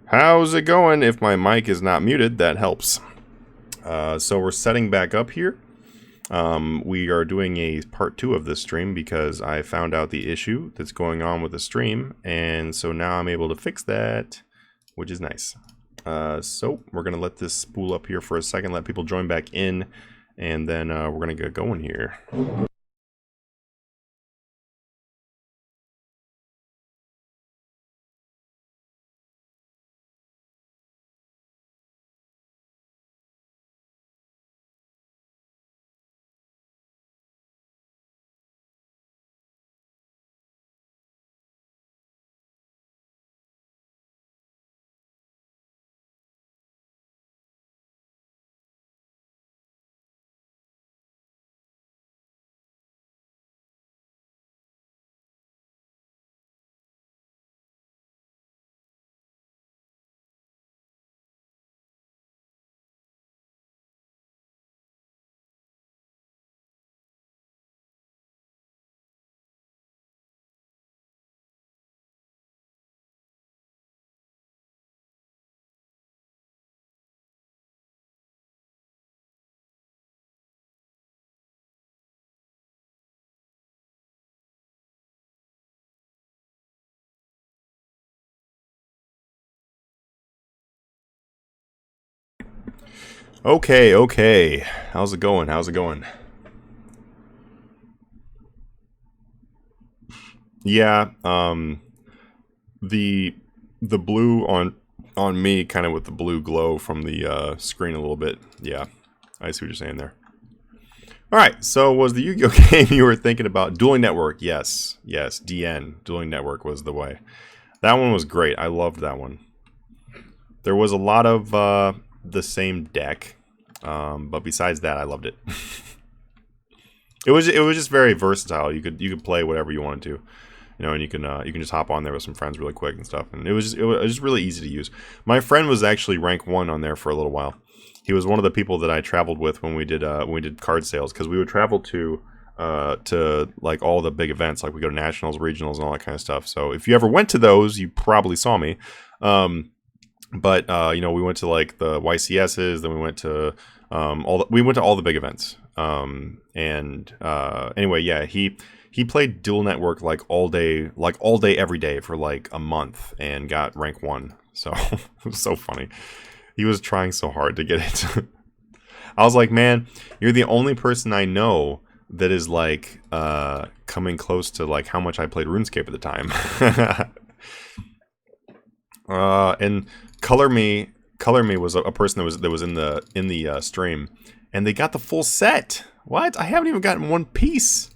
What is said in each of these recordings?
How's it going? If my mic is not muted, that helps. So we're setting back up here. We are doing a part 2 of this stream because I found out the issue that's going on with the stream, and so now I'm able to fix that, which is nice. So we're going to let this spool up here for a second, let people join back in, and then we're going to get going here. Okay. How's it going? Yeah, the blue on me, kind of with the blue glow from the screen a little bit. Yeah, I see what you're saying there. Alright, so was the Yu-Gi-Oh game you were thinking about? Dueling Network, yes, DN, Dueling Network was the way. That one was great, I loved that one. There was a lot of the same deck, but besides that, I loved it. It was just very versatile. You could play whatever you wanted to, you know, and you can just hop on there with some friends really quick and stuff. And it was just really easy to use. My friend was actually rank 1 on there for a little while. He was one of the people that I traveled with when we did card sales, because we would travel to like all the big events, like we go to nationals, regionals, and all that kind of stuff. So if you ever went to those, you probably saw me. But you know, we went to like the YCSs, then we went to all the big events. Anyway, yeah, he played Dual Network like all day every day for like a month and got rank 1. So it was so funny. He was trying so hard to get it. I was like, man, you're the only person I know that is like coming close to like how much I played RuneScape at the time. And Color Me was a person that was in the stream, and they got the full set. What? I haven't even gotten one piece.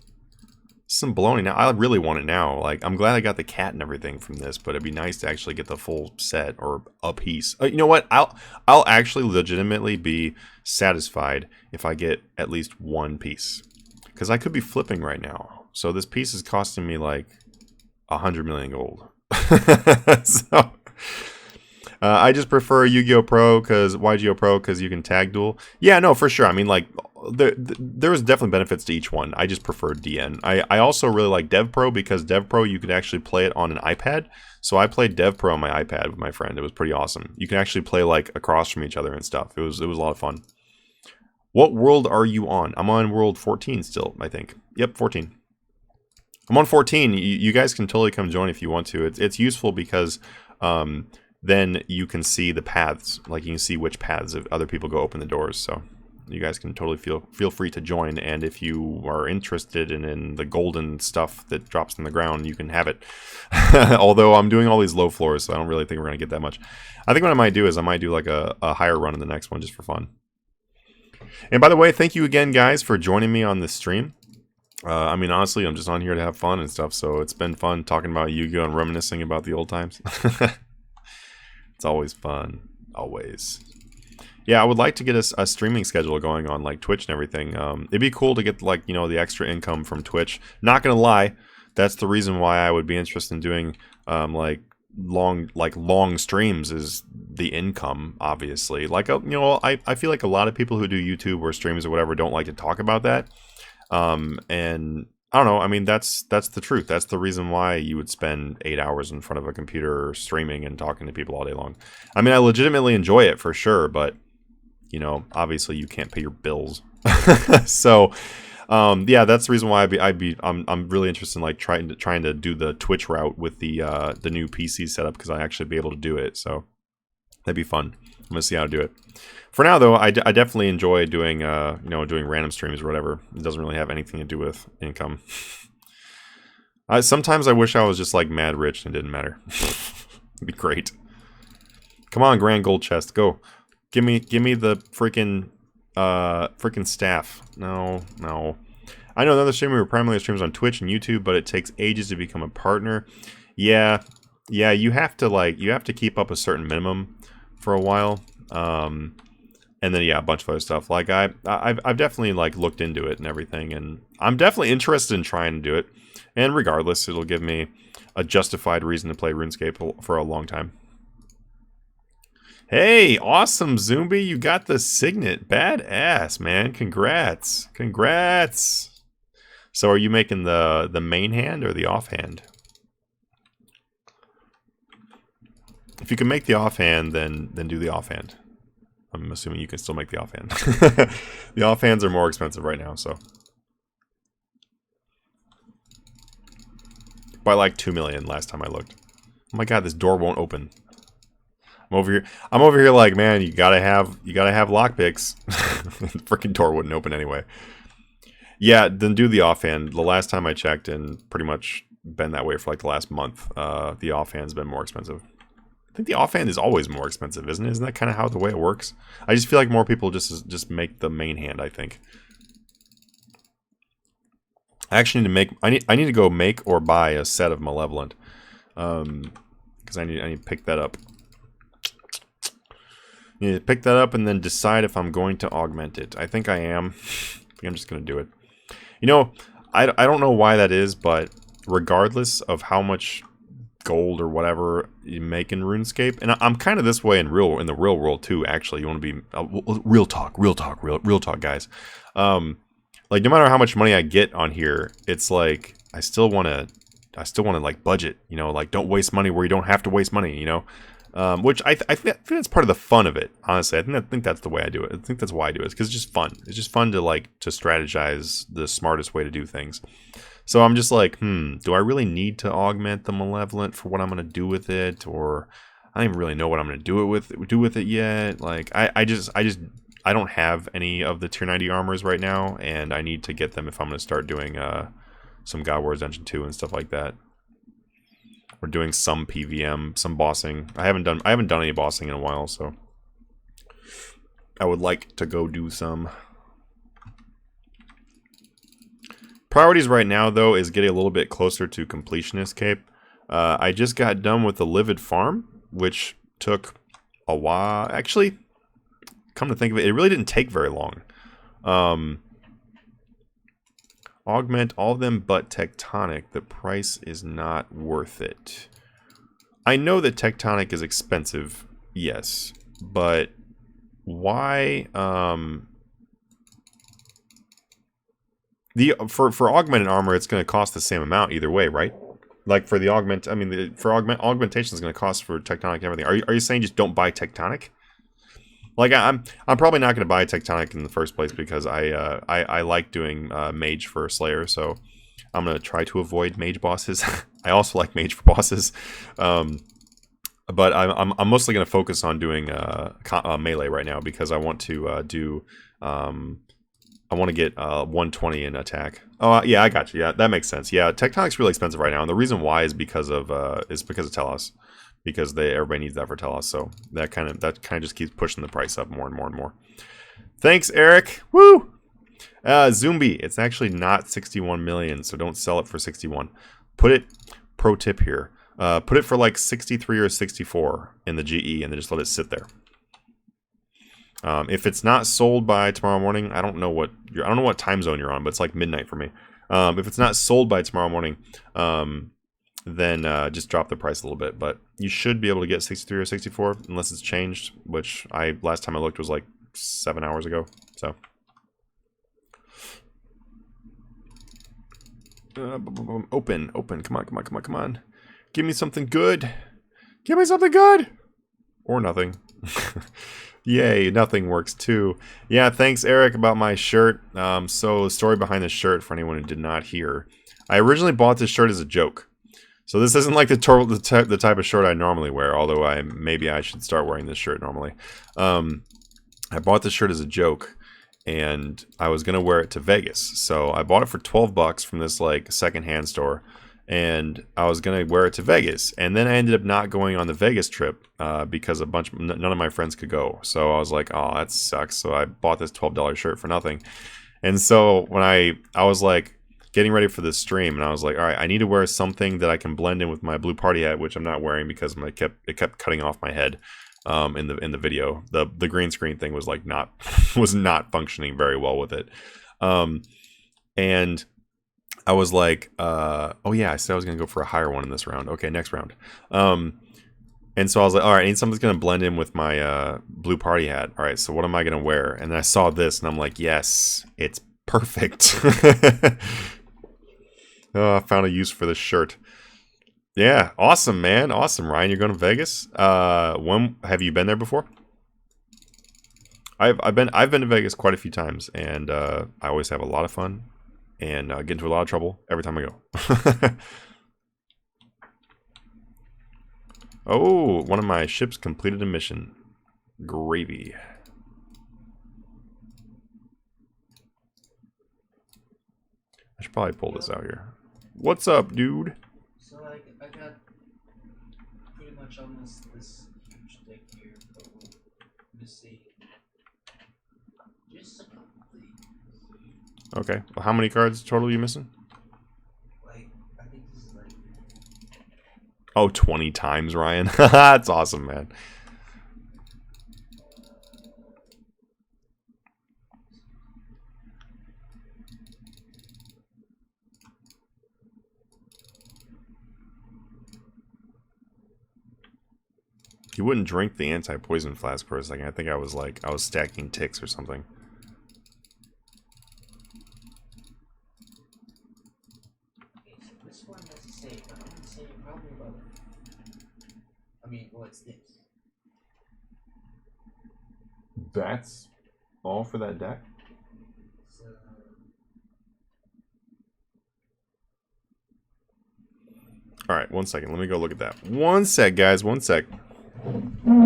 Some baloney. Now I really want it now. Like, I'm glad I got the cat and everything from this, but it'd be nice to actually get the full set or a piece. You know what? I'll actually legitimately be satisfied if I get at least one piece, because I could be flipping right now. So this piece is costing me like 100 million gold. So I just prefer Yu-Gi-Oh! Pro because YGO Pro because you can tag duel. Yeah, no, for sure. I mean, like, there's definitely benefits to each one. I just prefer DN. I also really like Dev Pro because Dev Pro you could actually play it on an iPad. So I played Dev Pro on my iPad with my friend. It was pretty awesome. You can actually play like across from each other and stuff. It was a lot of fun. What world are you on? I'm on world 14 still, I think. Yep, 14. I'm on 14. You guys can totally come join if you want to. It's useful because then you can see the paths. Like, you can see which paths of other people go open the doors. So you guys can totally feel free to join. And if you are interested in the golden stuff that drops on the ground, you can have it. Although I'm doing all these low floors, so I don't really think we're going to get that much. I think what I might do is I might do like a higher run in the next one just for fun. And by the way, thank you again, guys, for joining me on this stream. I mean, honestly, I'm just on here to have fun and stuff, so it's been fun talking about Yu-Gi-Oh! And reminiscing about the old times. It's always fun. Always. Yeah, I would like to get a streaming schedule going on, like Twitch and everything. It'd be cool to get, like, you know, the extra income from Twitch. Not gonna lie, that's the reason why I would be interested in doing, like, long streams is the income, obviously. Like, you know, I feel like a lot of people who do YouTube or streams or whatever don't like to talk about that. And I don't know. I mean, that's the truth. That's the reason why you would spend 8 hours in front of a computer streaming and talking to people all day long. I mean, I legitimately enjoy it for sure, but you know, obviously you can't pay your bills. So, yeah, that's the reason why I'm really interested in like trying to do the Twitch route with the new PC setup, because I actually be able to do it. So that'd be fun. I'm gonna see how to do it. For now, though, I definitely enjoy doing you know, doing random streams or whatever. It doesn't really have anything to do with income. Sometimes I wish I was just like mad rich and it didn't matter. It'd be great. Come on, grand gold chest, go. Give me the freaking staff. No. I know another streamer who primarily streams on Twitch and YouTube, but it takes ages to become a partner. Yeah, you have to keep up a certain minimum for a while. And then yeah, a bunch of other stuff. Like I've definitely like looked into it and everything, and I'm definitely interested in trying to do it. And regardless, it'll give me a justified reason to play RuneScape for a long time. Hey, awesome, Zumbi, you got the signet. Badass, man. Congrats. So are you making the main hand or the offhand? If you can make the offhand, then do the offhand. I'm assuming you can still make the offhand. The offhands are more expensive right now, so. By like 2 million last time I looked. Oh my god, this door won't open. I'm over here like, man, you gotta have lockpicks. The freaking door wouldn't open anyway. Yeah, then do the offhand. The last time I checked, and pretty much been that way for like the last month, the offhand's been more expensive. I think the offhand is always more expensive, isn't it? Isn't that kind of how the way it works? I just feel like more people just make the main hand, I think. I actually need to make... I need to go make or buy a set of Malevolent. Because I need to pick that up. I need to pick that up and then decide if I'm going to augment it. I think I am. I think I'm just going to do it. You know, I don't know why that is, but regardless of how much gold or whatever you make in RuneScape, and I'm kind of this way in the real world too. Actually, you want to be real talk, guys. Like no matter how much money I get on here, it's like I still want to like budget. You know, like don't waste money where you don't have to waste money. You know, which I think that's part of the fun of it. Honestly, I think that's the way I do it. I think that's why I do it, because it's just fun. It's just fun to strategize the smartest way to do things. So I'm just like, do I really need to augment the Malevolent for what I'm going to do with it? Or I don't even really know what I'm going to do with it yet. Like, I don't have any of the tier 90 armors right now, and I need to get them if I'm going to start doing some God Wars Dungeon 2 and stuff like that. We're doing some PVM, some bossing. I haven't done any bossing in a while, so I would like to go do some. Priorities right now, though, is getting a little bit closer to completionist cape. I just got done with the Livid Farm, which took a while. Actually, come to think of it, it really didn't take very long. Augment all of them but Tectonic. The price is not worth it. I know that Tectonic is expensive, yes, but why... For augmented armor, it's going to cost the same amount either way, right? Like for the augment, I mean, augmentation is going to cost for Tectonic and everything. Are you saying just don't buy Tectonic? Like I'm probably not going to buy Tectonic in the first place because I like doing mage for Slayer, so I'm going to try to avoid mage bosses. I also like mage for bosses, but I'm mostly going to focus on doing melee right now because I want to I want to get 120 in attack. Oh, yeah, I got you. Yeah, that makes sense. Yeah, Tectonic's really expensive right now, and the reason why is because of Telos, because everybody needs that for Telos. So that kind of just keeps pushing the price up more and more and more. Thanks, Eric. Woo! Zumbi, it's actually not 61 million, so don't sell it for 61. Put it. Pro tip here. Put it for like 63 or 64 in the GE, and then just let it sit there. If it's not sold by tomorrow morning, I don't know what time zone you're on, but it's like midnight for me. If it's not sold by tomorrow morning, then just drop the price a little bit. But you should be able to get 63 or 64 unless it's changed, which last time I looked was like 7 hours ago. So Open. Come on. Give me something good. Give me something good. Or nothing. Yay, nothing works too. Yeah, thanks, Eric, about my shirt. So the story behind the shirt, for anyone who did not hear. I originally bought this shirt as a joke. So this isn't like the type of shirt I normally wear, although maybe I should start wearing this shirt normally. I bought this shirt as a joke, and I was gonna wear it to Vegas. So I bought it for $12 from this like secondhand store, and I was gonna wear it to Vegas. And then I ended up not going on the Vegas trip because none of my friends could go. So I was like, oh, that sucks. So I bought this $12 shirt for nothing. And so when I was like getting ready for this stream, and I was like, all right, I need to wear something that I can blend in with my blue party hat, which I'm not wearing because it kept cutting off my head in the video. The green screen thing was like was not functioning very well with it. And I was like, oh yeah, I said I was gonna go for a higher one in this round. Okay, next round. And so I was like, all right, I need something that's gonna blend in with my blue party hat. All right, so what am I gonna wear? And then I saw this, and I'm like, yes, it's perfect. Oh, I found a use for this shirt. Yeah, awesome, man. Awesome, Ryan. You're going to Vegas. When have you been there before? I've been to Vegas quite a few times, and I always have a lot of fun and get into a lot of trouble every time I go. Oh, one of my ships completed a mission. Gravy. I should probably pull this out here. What's up, dude? So I got pretty much almost this huge deck here, but we'll see. Just a couple things. Okay. Well, how many cards total are you missing? Like, I think this is like... Oh, 20 times, Ryan. That's awesome, man. You wouldn't drink the anti-poison flask for a second. I think I was stacking ticks or something. Okay, so this one has to say, but I'm gonna say probably about... I mean, what's this? That's all for that deck? So... Alright, 1 second. Let me go look at that. 1 sec, guys. 1 sec. Oh,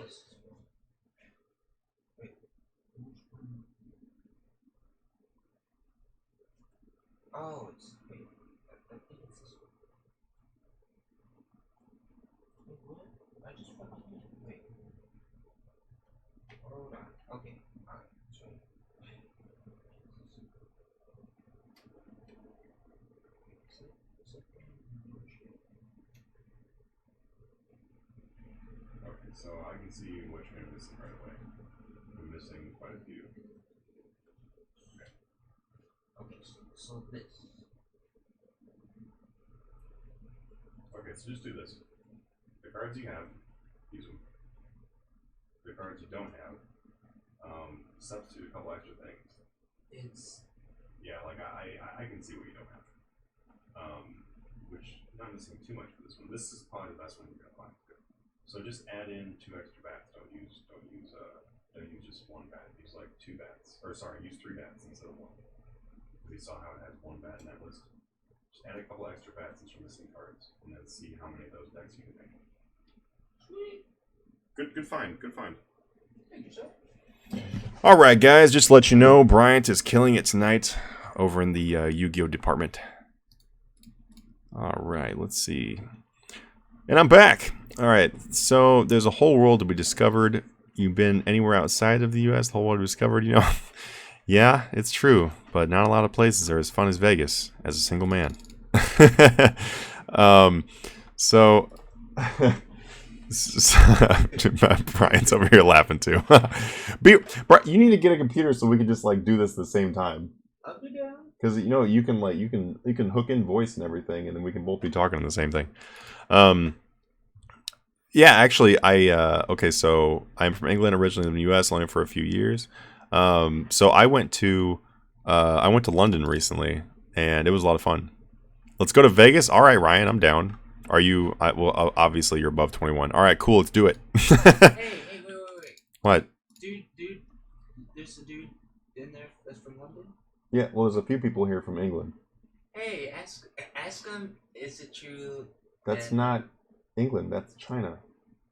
this is... Wait. Oh, it's... Wait. I think it's this one. Wait, what? I just fucking... Wait. Hold on. Okay. Alright. So... Okay, so I can see which one you're missing right away. I'm missing quite a few. Okay, so this. Okay, so just do this. The cards you have, use them. The cards you don't have, substitute a couple extra things. It's... Yeah, like I can see what you don't have. Which I'm not missing too much for this one. This is probably the best one you're gonna find. So just add in 2 extra bats. Don't use just 1 bat. Use like 2 bats. Or sorry, use 3 bats instead of 1. We saw how it has 1 bat in that list. Just add a couple extra bats since you're missing cards, and then see how many of those decks you can make. Sweet. Good find. Good find. Thank you, sir. All right, guys. Just to let you know, Bryant is killing it tonight over in the Yu-Gi-Oh department. All right, let's see. And I'm back. All right, so there's a whole world to be discovered. You've been anywhere outside of the U.S., the whole world to be discovered, you know? Yeah, it's true, but not a lot of places are as fun as Vegas as a single man. So Brian's over here laughing too. You need to get a computer so we can just like do this at the same time. I'll be down. Because you know you can hook in voice and everything, and then we can both be talking on the same thing. Yeah, actually, okay, so I'm from England originally, in the U.S. only for a few years. So I went to I went to London recently, and it was a lot of fun. Let's go to Vegas. All right, Ryan, I'm down. Are you? Well, obviously you're above 21. All right, cool. Let's do it. Hey, wait. What? Dude, there's a dude in there that's from London. Yeah, well, there's a few people here from England. Hey, ask him. Is it true? That's not England. That's China.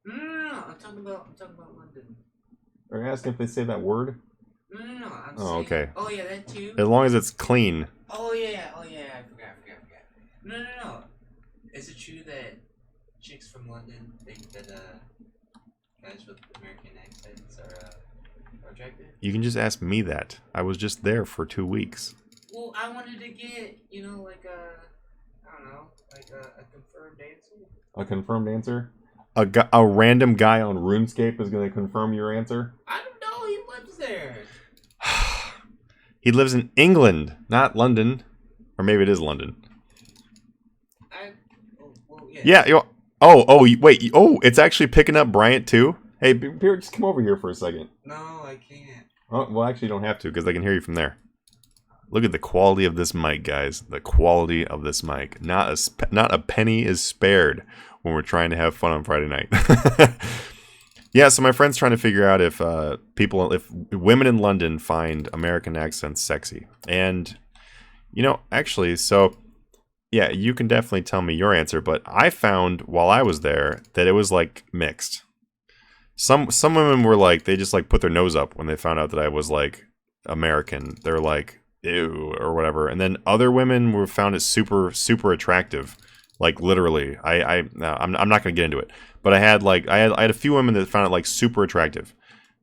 No. I'm talking about London. Or ask if they say that word. No. I'm Oh, saying, okay. Oh yeah, that too. As long as it's clean. Oh yeah. I forgot. No. Is it true that chicks from London think that guys with American accents are attractive? You can just ask me that. I was just there for 2 weeks. Well, I wanted to get, like I don't know, like a confirmed answer. A confirmed answer? A random guy on RuneScape is going to confirm your answer? I don't know. He lives there. He lives in England, not London. Or maybe it is London. Yeah. Wait. Oh, it's actually picking up Bryant too? Hey, Pierre, just come over here for a second. No, I can't. Oh, well, actually, you don't have to, because I can hear you from there. Look at the quality of this mic, guys. The quality of this mic. Not a penny is spared when we're trying to have fun on Friday night. Yeah, so my friend's trying to figure out if women in London find American accents sexy. And, actually, so, yeah, you can definitely tell me your answer, but I found while I was there that it was, like, mixed. Some women were like, they just, like, put their nose up when they found out that I was, like, American. They're like, ew, or whatever. And then other women found it super, super attractive. Like, literally. I'm not going to get into it. But I had a few women that found it, like, super attractive.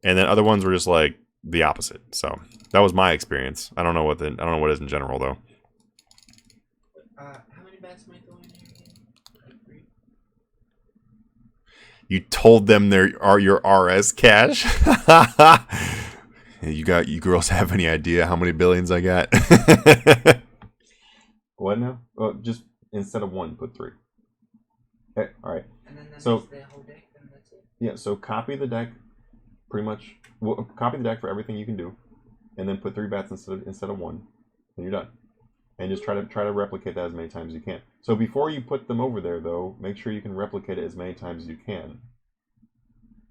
And then other ones were just, like, the opposite. So, that was my experience. I don't know what it is in general, though. How many bats am I throwing in here again? Like 3? You told them there are your RS cash? You girls have any idea how many billions I got? What now? Well, just instead of 1, put 3. Okay, alright. And then that's So, the whole deck, and that's it? Yeah, so copy the deck, pretty much. Well, copy the deck for everything you can do, and then put 3 bats instead of 1, and you're done. And just try to replicate that as many times as you can. So before you put them over there, though, make sure you can replicate it as many times as you can.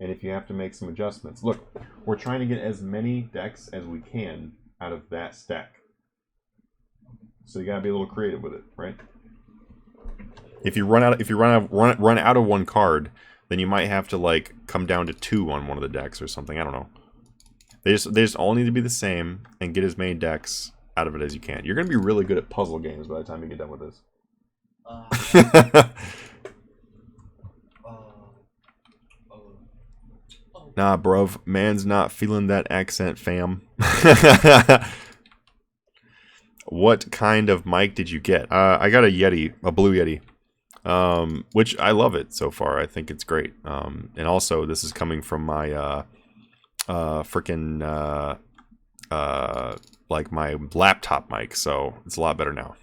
And if you have to make some adjustments, look, we're trying to get as many decks as we can out of that stack. So you gotta be a little creative with it, right? If you run out of one card, then you might have to, like, come down to 2 on one of the decks or something. I don't know. They just all need to be the same and get as many decks out of it as you can. You're gonna be really good at puzzle games by the time you get done with this. Nah, bruv. Man's not feeling that accent, fam. What kind of mic did you get? I got a Yeti, a blue Yeti. Which I love it so far. I think it's great. And also, this is coming from my like my laptop mic, so it's a lot better now.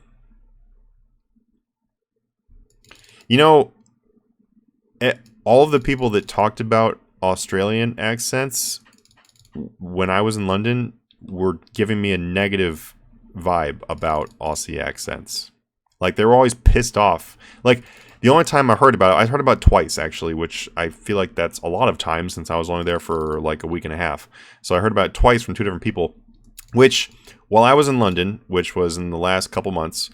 All of the people that talked about Australian accents when I was in London were giving me a negative vibe about Aussie accents. Like, they were always pissed off. Like, the only time I heard about it twice, actually, which I feel like that's a lot of times since I was only there for like a week and a half. So I heard about it twice from 2 different people, which, while I was in London, which was in the last couple months,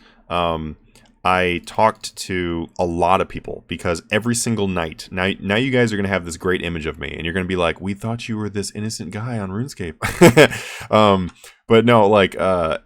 I talked to a lot of people, because every single night, now you guys are going to have this great image of me, and you're going to be like, we thought you were this innocent guy on RuneScape. But no, like,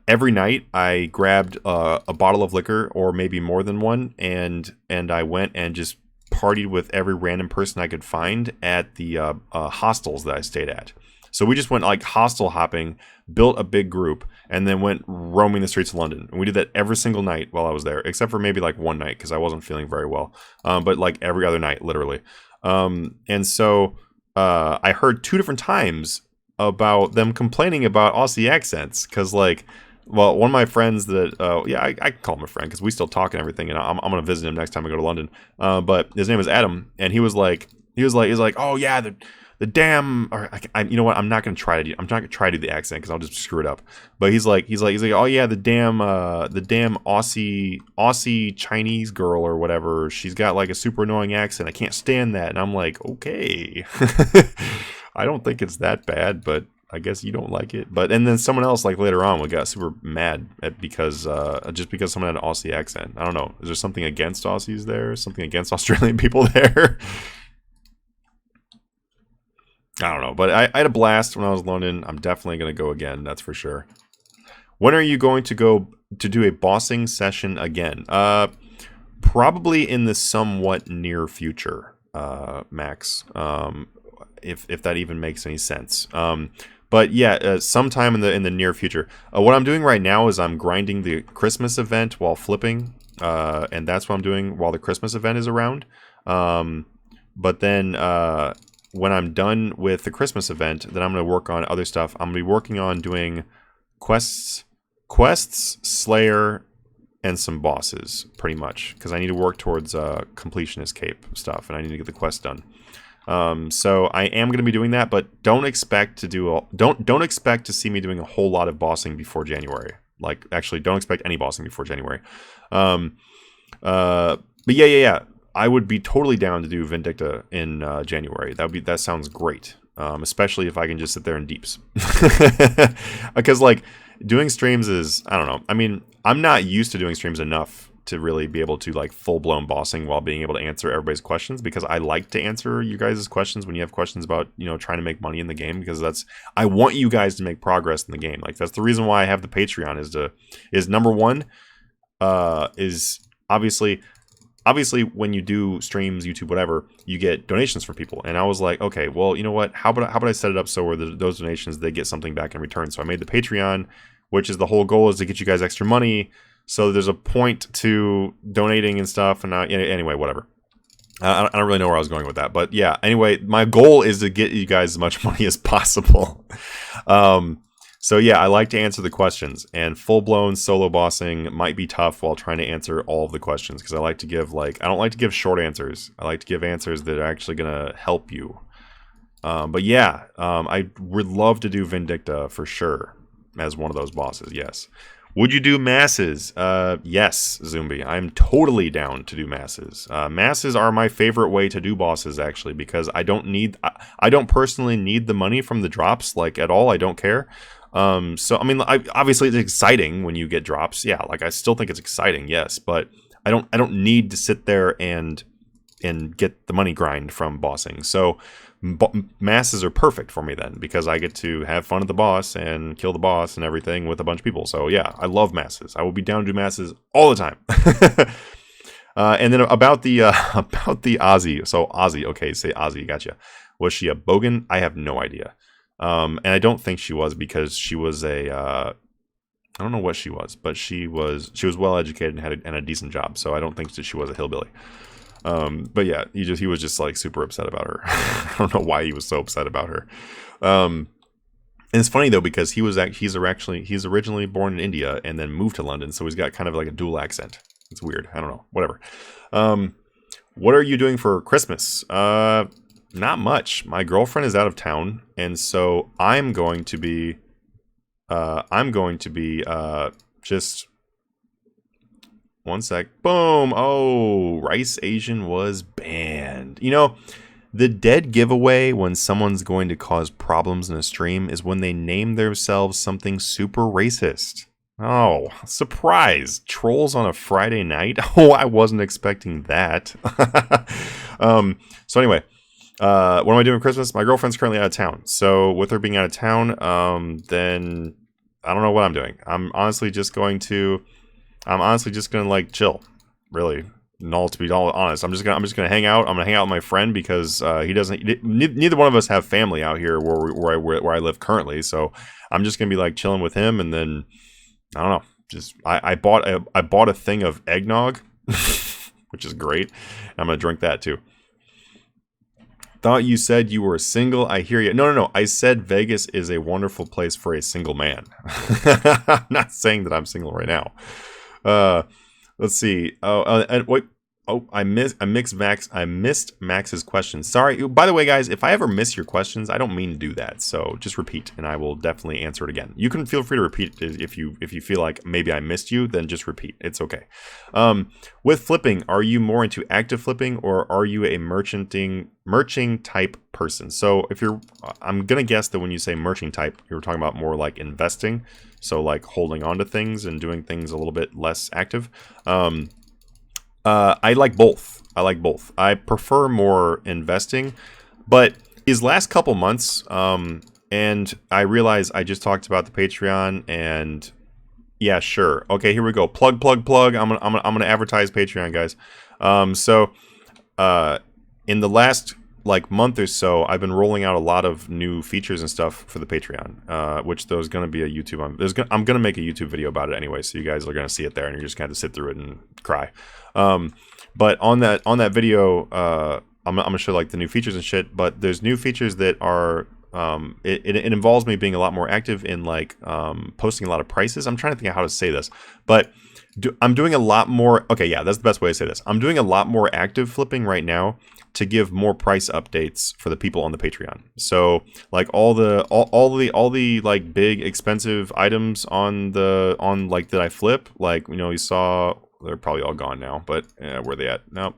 every night I grabbed a bottle of liquor, or maybe more than one, and I went and just partied with every random person I could find at the hostels that I stayed at. So we just went, like, hostel hopping, built a big group, and then went roaming the streets of London. And we did that every single night while I was there, except for maybe, like, one night, because I wasn't feeling very well. But, like, every other night, literally. And so I heard 2 different times about them complaining about Aussie accents, because, like, well, one of my friends that, I can call him a friend, because we still talk and everything, and I'm going to visit him next time I go to London. But his name is Adam, and he was like, oh, yeah, the damn, or you know what? I'm not gonna try to do the accent because I'll just screw it up. But he's like, oh yeah, the damn Aussie Chinese girl or whatever. She's got like a super annoying accent. I can't stand that. And I'm like, okay, I don't think it's that bad, but I guess you don't like it. But and then someone else like later on got super mad because just because someone had an Aussie accent. I don't know. Is there something against Aussies there? Something against Australian people there? I don't know. But I had a blast when I was in London. I'm definitely gonna go again. That's for sure. When are you going to go to do a bossing session again? Probably in the somewhat near future, Max. If that even makes any sense. But yeah, sometime in the near future. What I'm doing right now is I'm grinding the Christmas event while flipping, and that's what I'm doing while the Christmas event is around. But then when I'm done with the Christmas event, then I'm going to work on other stuff. I'm going to be working on doing quests, Slayer, and some bosses, pretty much, because I need to work towards completionist cape stuff, and I need to get the quest done. So I am going to be doing that, but don't expect to don't expect to see me doing a whole lot of bossing before January. Like, actually, don't expect any bossing before January. But yeah. I would be totally down to do Vindicta in January. That sounds great. Especially if I can just sit there in deeps. Because like doing streams is, I don't know. I mean, I'm not used to doing streams enough to really be able to like full-blown bossing while being able to answer everybody's questions, because I like to answer you guys' questions when you have questions about, you know, trying to make money in the game, because I want you guys to make progress in the game. Like, that's the reason why I have the Patreon, is number one, is obviously when you do streams, YouTube, whatever, you get donations from people. And I was like, okay, well, you know what? How about I set it up so where those donations, they get something back in return? So I made the Patreon, which is the whole goal is to get you guys extra money. So there's a point to donating and stuff. And anyway, whatever. I don't really know where I was going with that. But yeah, anyway, my goal is to get you guys as much money as possible. So yeah, I like to answer the questions, and full-blown solo bossing might be tough while trying to answer all of the questions, because I like to give I don't like to give short answers. I like to give answers that are actually gonna help you. But yeah, I would love to do Vindicta for sure as one of those bosses. Yes. Would you do masses? Yes, Zumbi. I'm totally down to do masses. Masses are my favorite way to do bosses, actually, because I don't personally need the money from the drops, like, at all. I don't care. So I mean, obviously it's exciting when you get drops. Yeah, like, I still think it's exciting, yes, but I don't need to sit there and get the money grind from bossing. So masses are perfect for me then, because I get to have fun at the boss and kill the boss and everything with a bunch of people. So yeah, I love masses. I will be down to do masses all the time. And then about the Ozzy. So Ozzy, okay, say Ozzy, gotcha. Was she a bogan? I have no idea. And I don't think she was, because she was I don't know what she was, but she was well educated and had a decent job. So I don't think that she was a hillbilly. But yeah, he was just like super upset about her. I don't know why he was so upset about her. And it's funny though, because he's originally born in India and then moved to London, so he's got kind of like a dual accent. It's weird. I don't know. Whatever. What are you doing for Christmas? Not much. My girlfriend is out of town, and so I'm going to be just one sec. Boom. Oh, Rice Asian was banned. You know, the dead giveaway when someone's going to cause problems in a stream is when they name themselves something super racist. Oh, surprise. Trolls on a Friday night? Oh, I wasn't expecting that. So anyway, what am I doing for Christmas? My girlfriend's currently out of town. So with her being out of town, then I don't know what I'm doing. I'm honestly just going to like chill, really. To be all honest, I'm just gonna hang out. I'm gonna hang out with my friend because neither one of us have family out here where I live currently. So I'm just gonna be like chilling with him, and then I don't know. Just I bought a thing of eggnog, which is great. I'm gonna drink that too. Thought you said you were single. I hear you. No. I said Vegas is a wonderful place for a single man. I'm not saying that I'm single right now. Let's see. And wait. Oh, I missed Max's question. Sorry. By the way, guys, if I ever miss your questions, I don't mean to do that. So just repeat, and I will definitely answer it again. You can feel free to repeat if you feel like maybe I missed you. Then just repeat. It's okay. With flipping, are you more into active flipping, or are you a merching type person? So if you're, I'm gonna guess that when you say merching type, you're talking about more like investing. So like holding on to things and doing things a little bit less active. I like both. I prefer more investing, but these last couple months, and I realize I just talked about the Patreon, and yeah, sure. Okay, here we go. Plug. I'm gonna advertise Patreon, guys. In the last like month or so, I've been rolling out a lot of new features and stuff for the Patreon, which there's going to be a YouTube on. I'm going to make a YouTube video about it anyway, so you guys are going to see it there, and you're just going to have to sit through it and cry. But on that video, I'm going to show like the new features and shit. But there's new features that are it involves me being a lot more active in like posting a lot of prices. I'm trying to think of how to say this, but I'm doing a lot more. Okay, yeah, that's the best way to say this. I'm doing a lot more active flipping right now to give more price updates for the people on the Patreon. So like all the like big expensive items on like that I flip, like, you know, you saw, they're probably all gone now, but where are they at? Nope.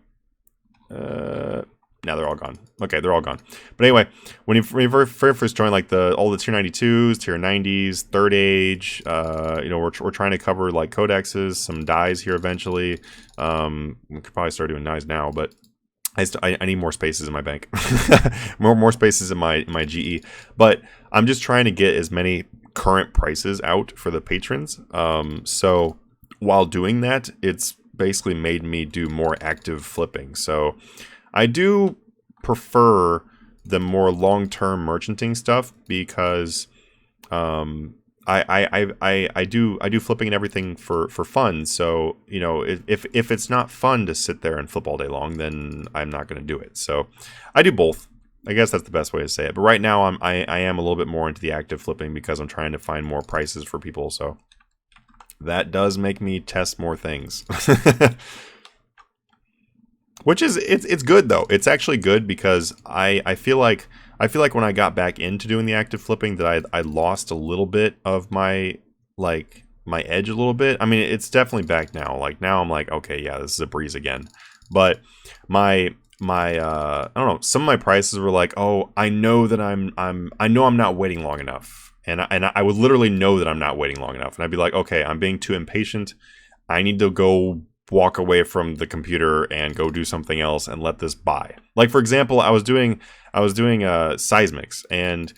Now they're all gone. Okay, they're all gone. But anyway, when you very first join, like all the tier 92s, tier 90s, third age, you know, we're trying to cover like codexes, some dies here eventually. We could probably start doing dies now, but I need more spaces in my bank, more spaces in my GE. But I'm just trying to get as many current prices out for the patrons. So while doing that, it's basically made me do more active flipping. So I do prefer the more long-term merchanting stuff because I do flipping and everything for fun. So, you know, if it's not fun to sit there and flip all day long, then I'm not going to do it. So I do both. I guess that's the best way to say it. But right now I am a little bit more into the active flipping because I'm trying to find more prices for people. So that does make me test more things. Which is, it's good though. It's actually good because I feel like when I got back into doing the active flipping that I lost a little bit of my edge a little bit. I mean, it's definitely back now. Like now I'm like, okay, yeah, this is a breeze again. But my I don't know, some of my prices were like, oh, I know that I know I'm not waiting long enough. And I would literally know that I'm not waiting long enough. And I'd be like, okay, I'm being too impatient. I need to go walk away from the computer and go do something else and let this buy. Like, for example, I was doing seismics, and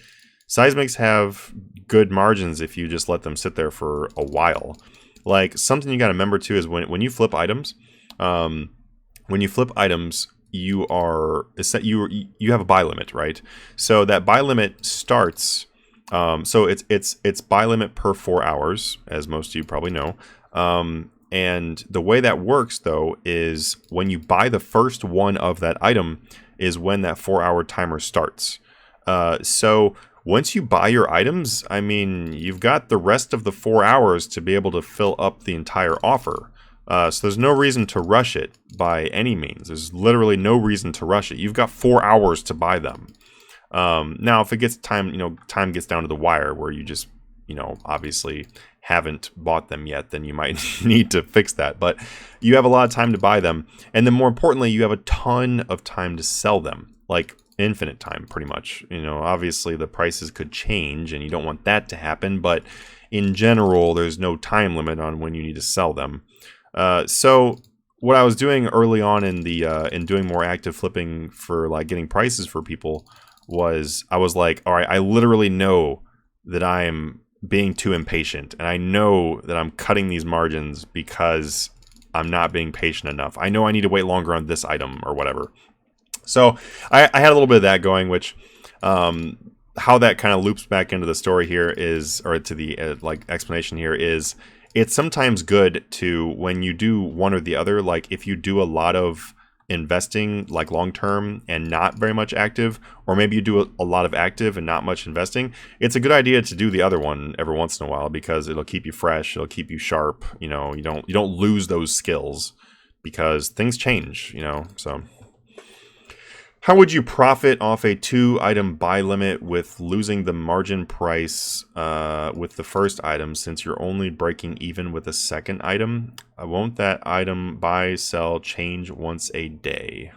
seismics have good margins if you just let them sit there for a while. Like, something you got to remember too is when you flip items, you have a buy limit, right? So that buy limit starts. So it's buy limit per 4 hours, as most of you probably know. And the way that works, though, is when you buy the first one of that item is when that 4-hour timer starts. So once you buy your items, I mean, you've got the rest of the 4 hours to be able to fill up the entire offer. So there's no reason to rush it by any means. There's literally no reason to rush it. You've got 4 hours to buy them. Now, if it gets time gets down to the wire where you just, you know, obviously haven't bought them yet, then you might need to fix that. But you have a lot of time to buy them. And then more importantly, you have a ton of time to sell them. Like infinite time, pretty much. You know, obviously the prices could change and you don't want that to happen. But in general, there's no time limit on when you need to sell them. So what I was doing early on in doing more active flipping for like getting prices for people was I was like, all right, I literally know that I'm being too impatient, and I know that I'm cutting these margins because I'm not being patient enough. I know I need to wait longer on this item or whatever. So I had a little bit of that going, which how that kind of loops back into the story here is, or to the like explanation here is, it's sometimes good to, when you do one or the other, like if you do a lot of investing like long term and not very much active, or maybe you do a lot of active and not much investing, it's a good idea to do the other one every once in a while because it'll keep you fresh, it'll keep you sharp. You know, you don't lose those skills because things change, you know, so. How would you profit off a 2-item buy limit with losing the margin price with the first item, since you're only breaking even with the second item? Won't that item buy sell change once a day?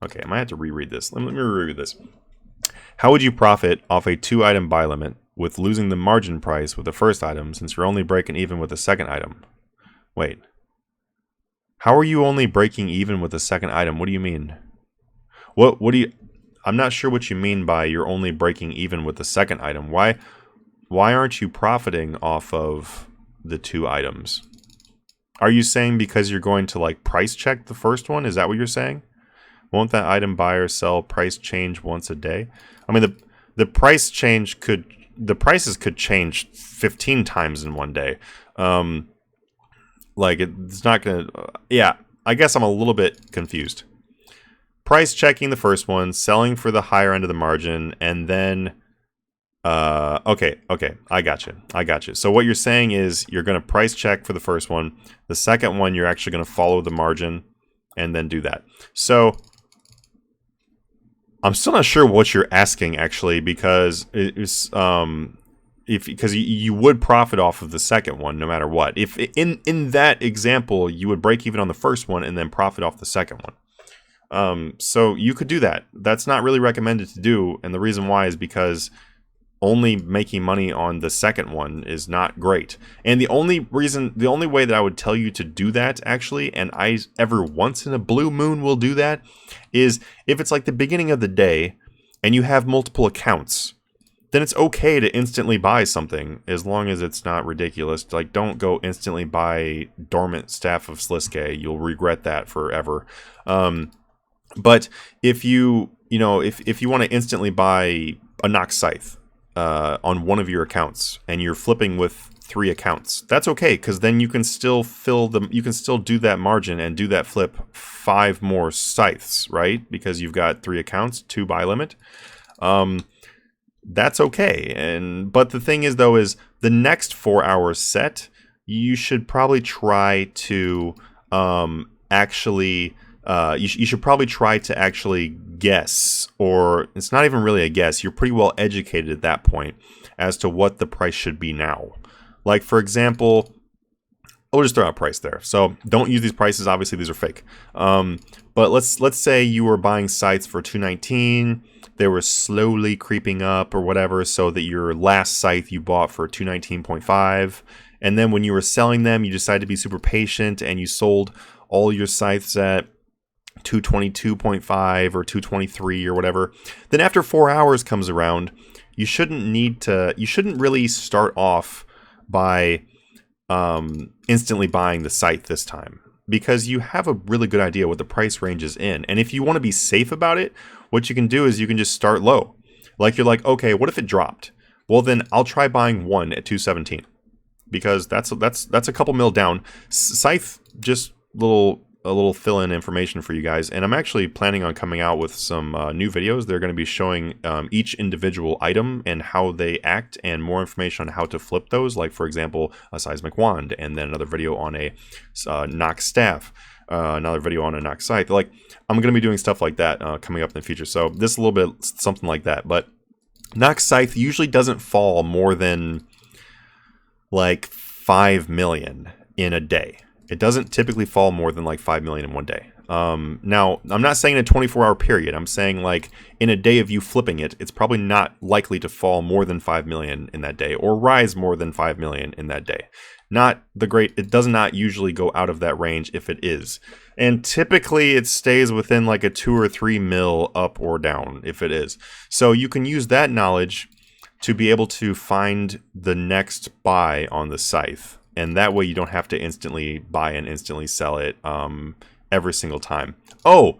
Okay, I might have to reread this. Let me reread this. How would you profit off a 2-item buy limit with losing the margin price with the first item, since you're only breaking even with the second item? Wait. How are you only breaking even with the second item? What do you mean? What do you... I'm not sure what you mean by you're only breaking even with the second item. Why aren't you profiting off of the 2 items? Are you saying because you're going to like price check the first one? Is that what you're saying? Won't that item buy or sell price change once a day? I mean, the price change could... The prices could change 15 times in one day. Like, it's not going to... yeah, I guess I'm a little bit confused. Price checking the first one, selling for the higher end of the margin, and then... okay, I got you. So what you're saying is you're going to price check for the first one. The second one, you're actually going to follow the margin and then do that. So... I'm still not sure what you're asking, actually, because it's because you would profit off of the second one no matter what. If in that example, you would break even on the first one and then profit off the second one. So you could do that. That's not really recommended to do, and the reason why is because only making money on the second one is not great. And the only way that I would tell you to do that, actually, and I ever once in a blue moon will do that, is if it's like the beginning of the day and you have multiple accounts, then it's okay to instantly buy something as long as it's not ridiculous. Like, don't go instantly buy Dormant Staff of Sliske. You'll regret that forever. But if you want to instantly buy a Nox Scythe, on one of your accounts and you're flipping with 3 accounts, that's okay, because then you can still do that margin and do that flip 5 more scythes, right? Because you've got 3 accounts, 2 buy limit. That's okay. But the thing is, though, is the next 4-hour set, you should probably try to you should probably try to actually guess, or it's not even really a guess, you're pretty well educated at that point as to what the price should be now. Like, for example, I'll just throw out a price there. So don't use these prices, obviously these are fake. But let's say you were buying sites for $219, they were slowly creeping up or whatever, so that your last scythe you bought for $219.5, and then when you were selling them, you decided to be super patient and you sold all your scythes at $222.5 or $223 or whatever. Then after 4 hours comes around, you shouldn't really start off by instantly buying the scythe this time, because you have a really good idea what the price range is in. And if you want to be safe about it, what you can do is you can just start low. Like, you're like, okay, what if it dropped? Well, then I'll try buying 1 at $217, because that's a couple mil down. Scythe, just a little fill-in information for you guys, and I'm actually planning on coming out with some new videos. They're going to be showing each individual item and how they act, and more information on how to flip those, like, for example, a seismic wand, and then another video on a Nox staff, another video on a Nox scythe. Like, I'm going to be doing stuff like that coming up in the future, so this is a little bit something like that. But Nox scythe usually doesn't fall more than like 5 million in a day. It doesn't typically fall more than like 5 million in one day. Now, I'm not saying in a 24-hour period. I'm saying, like, in a day of you flipping it, it's probably not likely to fall more than 5 million in that day, or rise more than 5 million in that day. It does not usually go out of that range if it is. And typically it stays within like a 2 or 3 mil up or down if it is. So you can use that knowledge to be able to find the next buy on the scythe. And that way you don't have to instantly buy and instantly sell it every single time. Oh,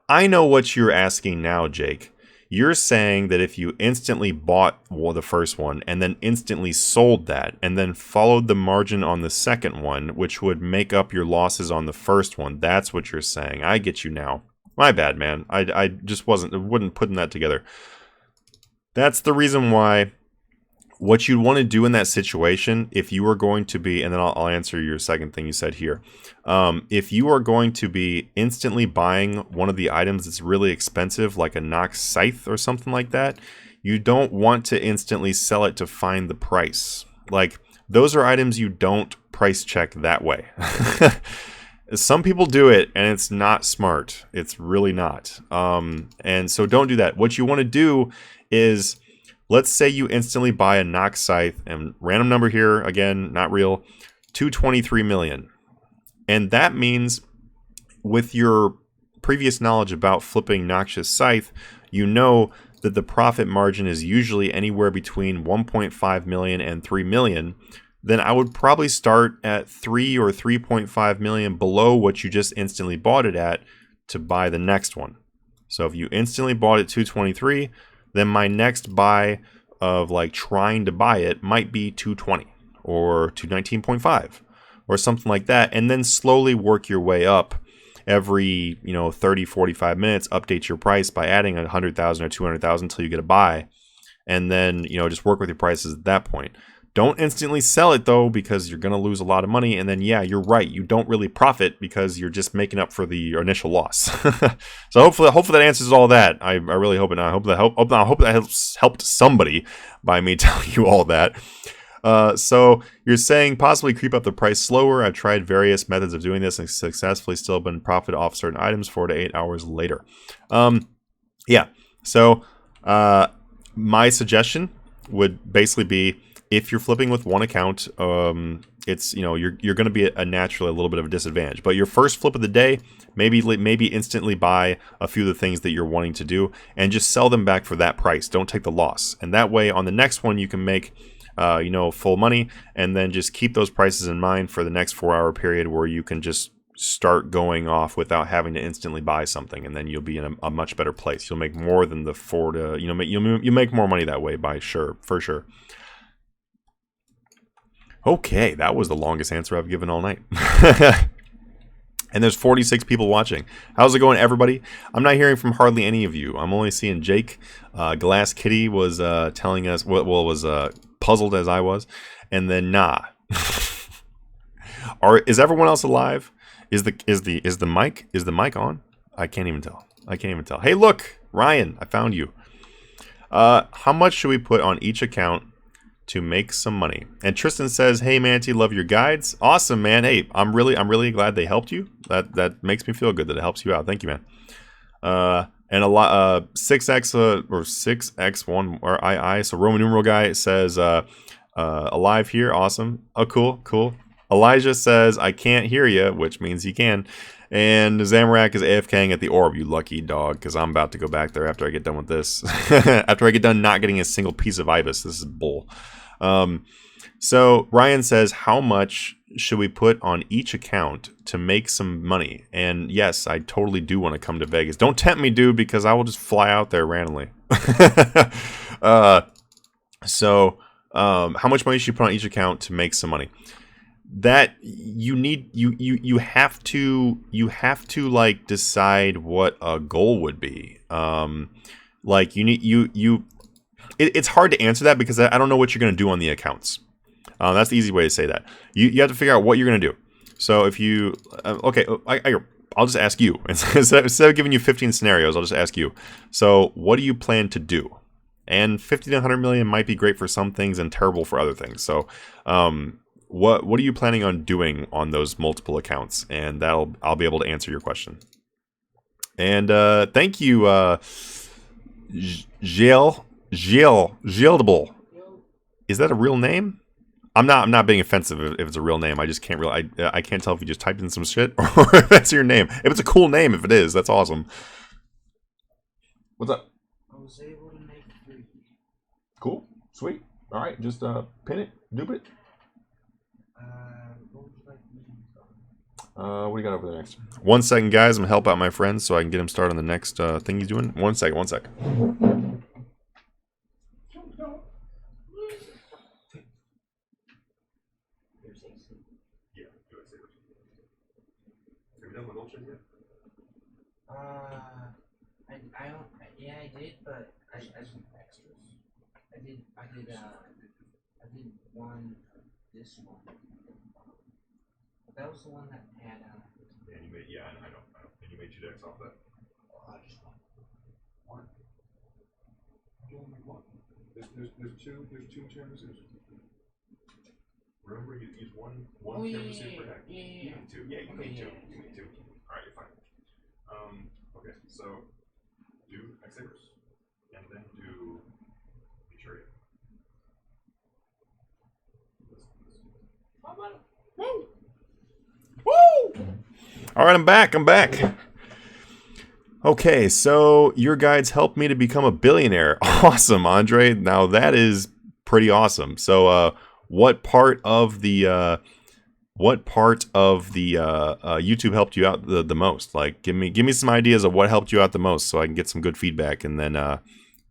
I know what you're asking now, Jake. You're saying that if you instantly bought the first one and then instantly sold that and then followed the margin on the second one, which would make up your losses on the first one, that's what you're saying. I get you now. My bad, man. I just wasn't putting that together. That's the reason why what you'd want to do in that situation, if you are going to be, and then I'll answer your second thing you said here. If you are going to be instantly buying one of the items that's really expensive, like a Nox Scythe or something like that, you don't want to instantly sell it to find the price. Like, those are items you don't price check that way. Some people do it, and it's not smart. It's really not. And so don't do that. What you want to do is, let's say you instantly buy a Nox Scythe, and random number here, again, not real, 223 million. And that means, with your previous knowledge about flipping Noxious Scythe, you know that the profit margin is usually anywhere between 1.5 million and 3 million. Then I would probably start at 3 or 3.5 million below what you just instantly bought it at to buy the next one. So if you instantly bought it 223, then my next buy of like trying to buy it might be 220 or 219.5 or something like that, and then slowly work your way up every 30, 45 minutes. Update your price by adding 100,000 or 200,000 until you get a buy, and then just work with your prices at that point. Don't instantly sell it though, because you're going to lose a lot of money, and then yeah, you're right, you don't really profit because you're just making up for the initial loss. So hopefully that answers all that. I really hope it. I hope that helped somebody by me telling you all that. So you're saying possibly creep up the price slower. I've tried various methods of doing this and successfully still been profit off certain items 4 to 8 hours later. Yeah. So my suggestion would basically be, if you're flipping with one account, it's you're going to be naturally a little bit of a disadvantage. But your first flip of the day, maybe instantly buy a few of the things that you're wanting to do and just sell them back for that price. Don't take the loss, and that way on the next one you can make full money, and then just keep those prices in mind for the next 4-hour period where you can just start going off without having to instantly buy something, and then you'll be in a much better place. You'll make more than the 4 to you'll make more money that way for sure. Okay, that was the longest answer I've given all night. And there's 46 people watching. How's it going, everybody? I'm not hearing from hardly any of you. I'm only seeing Jake. Glass Kitty was telling us, was puzzled as I was, and then nah. Is everyone else alive? Is the mic on? I can't even tell. Hey, look, Ryan, I found you. How much should we put on each account to make some money? And Tristan says, "Hey Manatee, love your guides. Awesome, man. Hey, I'm really glad they helped you. That makes me feel good that it helps you out. Thank you, man." And a lot 6x or 6x1 or II. So Roman numeral guy says, alive here. Awesome. Oh, cool. Elijah says, "I can't hear you," which means he can. And Zamorak is AFKing at the orb, you lucky dog, because I'm about to go back there after I get done with this. After I get done not getting a single piece of Ibis. This is bull. So Ryan says, how much should we put on each account to make some money? And yes, I totally do want to come to Vegas. Don't tempt me, dude, because I will just fly out there randomly. So how much money should you put on each account to make some money? That you have to like decide what a goal would be. Like it's hard to answer that because I don't know what you're going to do on the accounts. That's the easy way to say that. You have to figure out what you're going to do. So if you okay, I'll just ask you instead of giving you 15 scenarios. I'll just ask you. So what do you plan to do? And 50 to 100 million might be great for some things and terrible for other things. So what are you planning on doing on those multiple accounts? And I'll be able to answer your question. And thank you, Gildable. Is that a real name? I'm not being offensive if it's a real name. I just can't I can't tell if you just typed in some shit or if that's your name. If it's a cool name, if it is, that's awesome. What's up? I was able to make 3. Cool, sweet. All right, just pin it, dupe it. What would you like me to do? What do you got over there next? 1 second, guys. I'm gonna help out my friend so I can get him started on the next thing he's doing. 1 second. I did, but I just extras. I did did one for this one. That was the one that had. And you made, yeah, I know. And you made 2 decks off that. Oh, I just want one. You only make one. There's two Tyrannosaurs. Remember, you use one Tyrannosaur per deck. Yeah. You need 2. Yeah, you Okay, need 2. yeah. You need 2. All right, you're fine. Okay, so do X-Sabers, and then do Futuria. Woo! Woo! All right, I'm back. Okay, so your guides helped me to become a billionaire. Awesome, Andre. Now that is pretty awesome. So, what part of the YouTube helped you out the most? Like, give me some ideas of what helped you out the most, so I can get some good feedback and then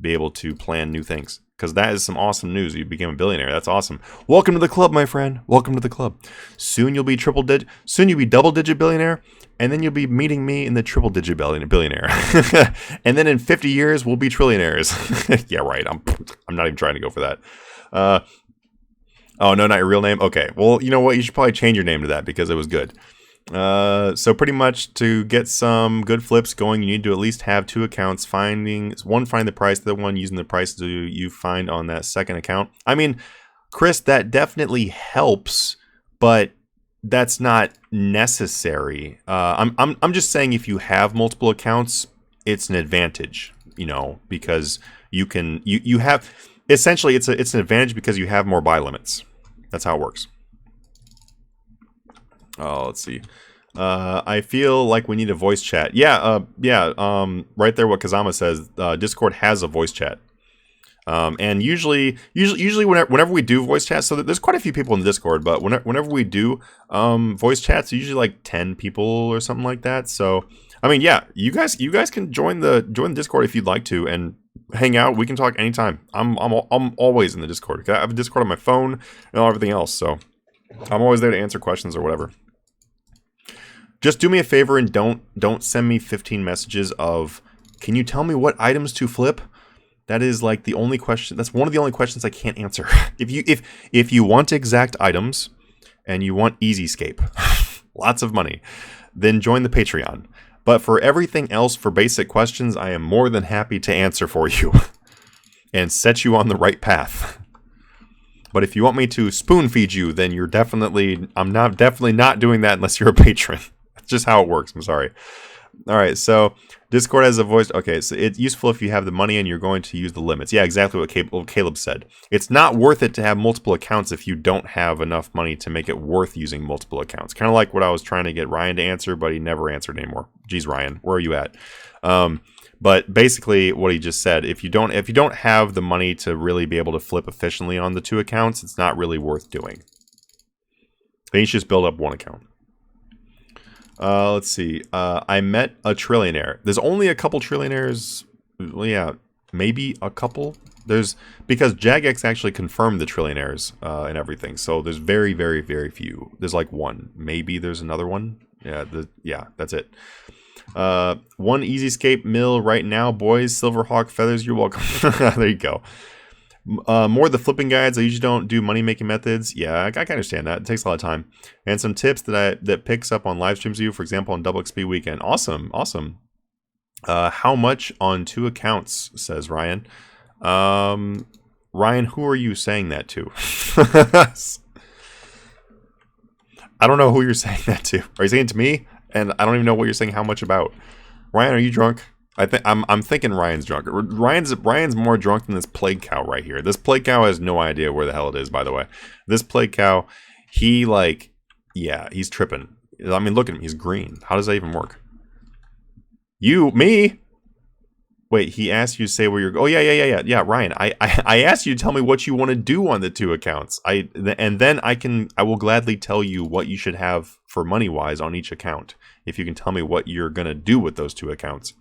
be able to plan new things. Because that is some awesome news. You became a billionaire. That's awesome. Welcome to the club, my friend. Welcome to the club. Soon you'll be double-digit billionaire, and then you'll be meeting me in the triple-digit billionaire. And then in 50 years, we'll be trillionaires. Yeah, right. I'm not even trying to go for that. Oh, no, not your real name? Okay. Well, you know what? You should probably change your name to that because it was good. So pretty much to get some good flips going, you need to at least have 2 accounts. Finding the price, the one using the price you find on that second account. I mean, Chris, that definitely helps, but that's not necessary. I'm just saying if you have multiple accounts, it's an advantage, because you have essentially it's an advantage because you have more buy limits. That's how it works. Oh, let's see. I feel like we need a voice chat. Yeah. Right there, what Kazama says. Discord has a voice chat. And usually whenever we do voice chats, so there's quite a few people in the Discord, but whenever we do voice chats, usually like 10 people or something like that. So I mean, yeah, you guys can join the Discord if you'd like to and hang out. We can talk anytime. I'm always in the Discord. I have a Discord on my phone and everything else, so I'm always there to answer questions or whatever. Just do me a favor and don't send me 15 messages of, can you tell me what items to flip? That is like the only question. That's one of the only questions I can't answer. If you want exact items and you want Easyscape, lots of money, then join the Patreon. But for everything else, for basic questions, I am more than happy to answer for you and set you on the right path. But if you want me to spoon feed you, then I'm definitely not doing that unless you're a patron. That's just how it works. I'm sorry. All right, so Discord has a voice. Okay, so it's useful if you have the money and you're going to use the limits. Yeah, exactly what Caleb said. It's not worth it to have multiple accounts if you don't have enough money to make it worth using multiple accounts. Kind of like what I was trying to get Ryan to answer, but he never answered anymore. Geez, Ryan, where are you at? But basically, what he just said: if you don't have the money to really be able to flip efficiently on the 2 accounts, it's not really worth doing. Then you should just build up 1 account. Let's see. I met a trillionaire. There's only a couple trillionaires. Well, yeah, maybe a couple. Because Jagex actually confirmed the trillionaires and everything. So there's very, very, very few. There's like 1. Maybe there's another one. Yeah, that's it. 1 Easyscape mill right now, boys. Silverhawk feathers. You're welcome. There you go. More of the flipping guides. I usually don't do money making methods. Yeah, I can understand that. It takes a lot of time. And some tips that picks up on live streams view, for example, on Double XP weekend. Awesome. How much on 2 accounts, says Ryan. Ryan, who are you saying that to? I don't know who you're saying that to. Are you saying it to me? And I don't even know what you're saying how much about. Ryan, are you drunk? I'm thinking Ryan's drunk. Ryan's more drunk than this plague cow right here. This plague cow has no idea where the hell it is, by the way. This plague cow, he's tripping. I mean, look at him. He's green. How does that even work? Me? Wait, he asked you to say where you're. Oh yeah, Ryan. I asked you to tell me what you want to do on the 2 accounts. And then I will gladly tell you what you should have for money wise on each account. If you can tell me what you're gonna do with those 2 accounts.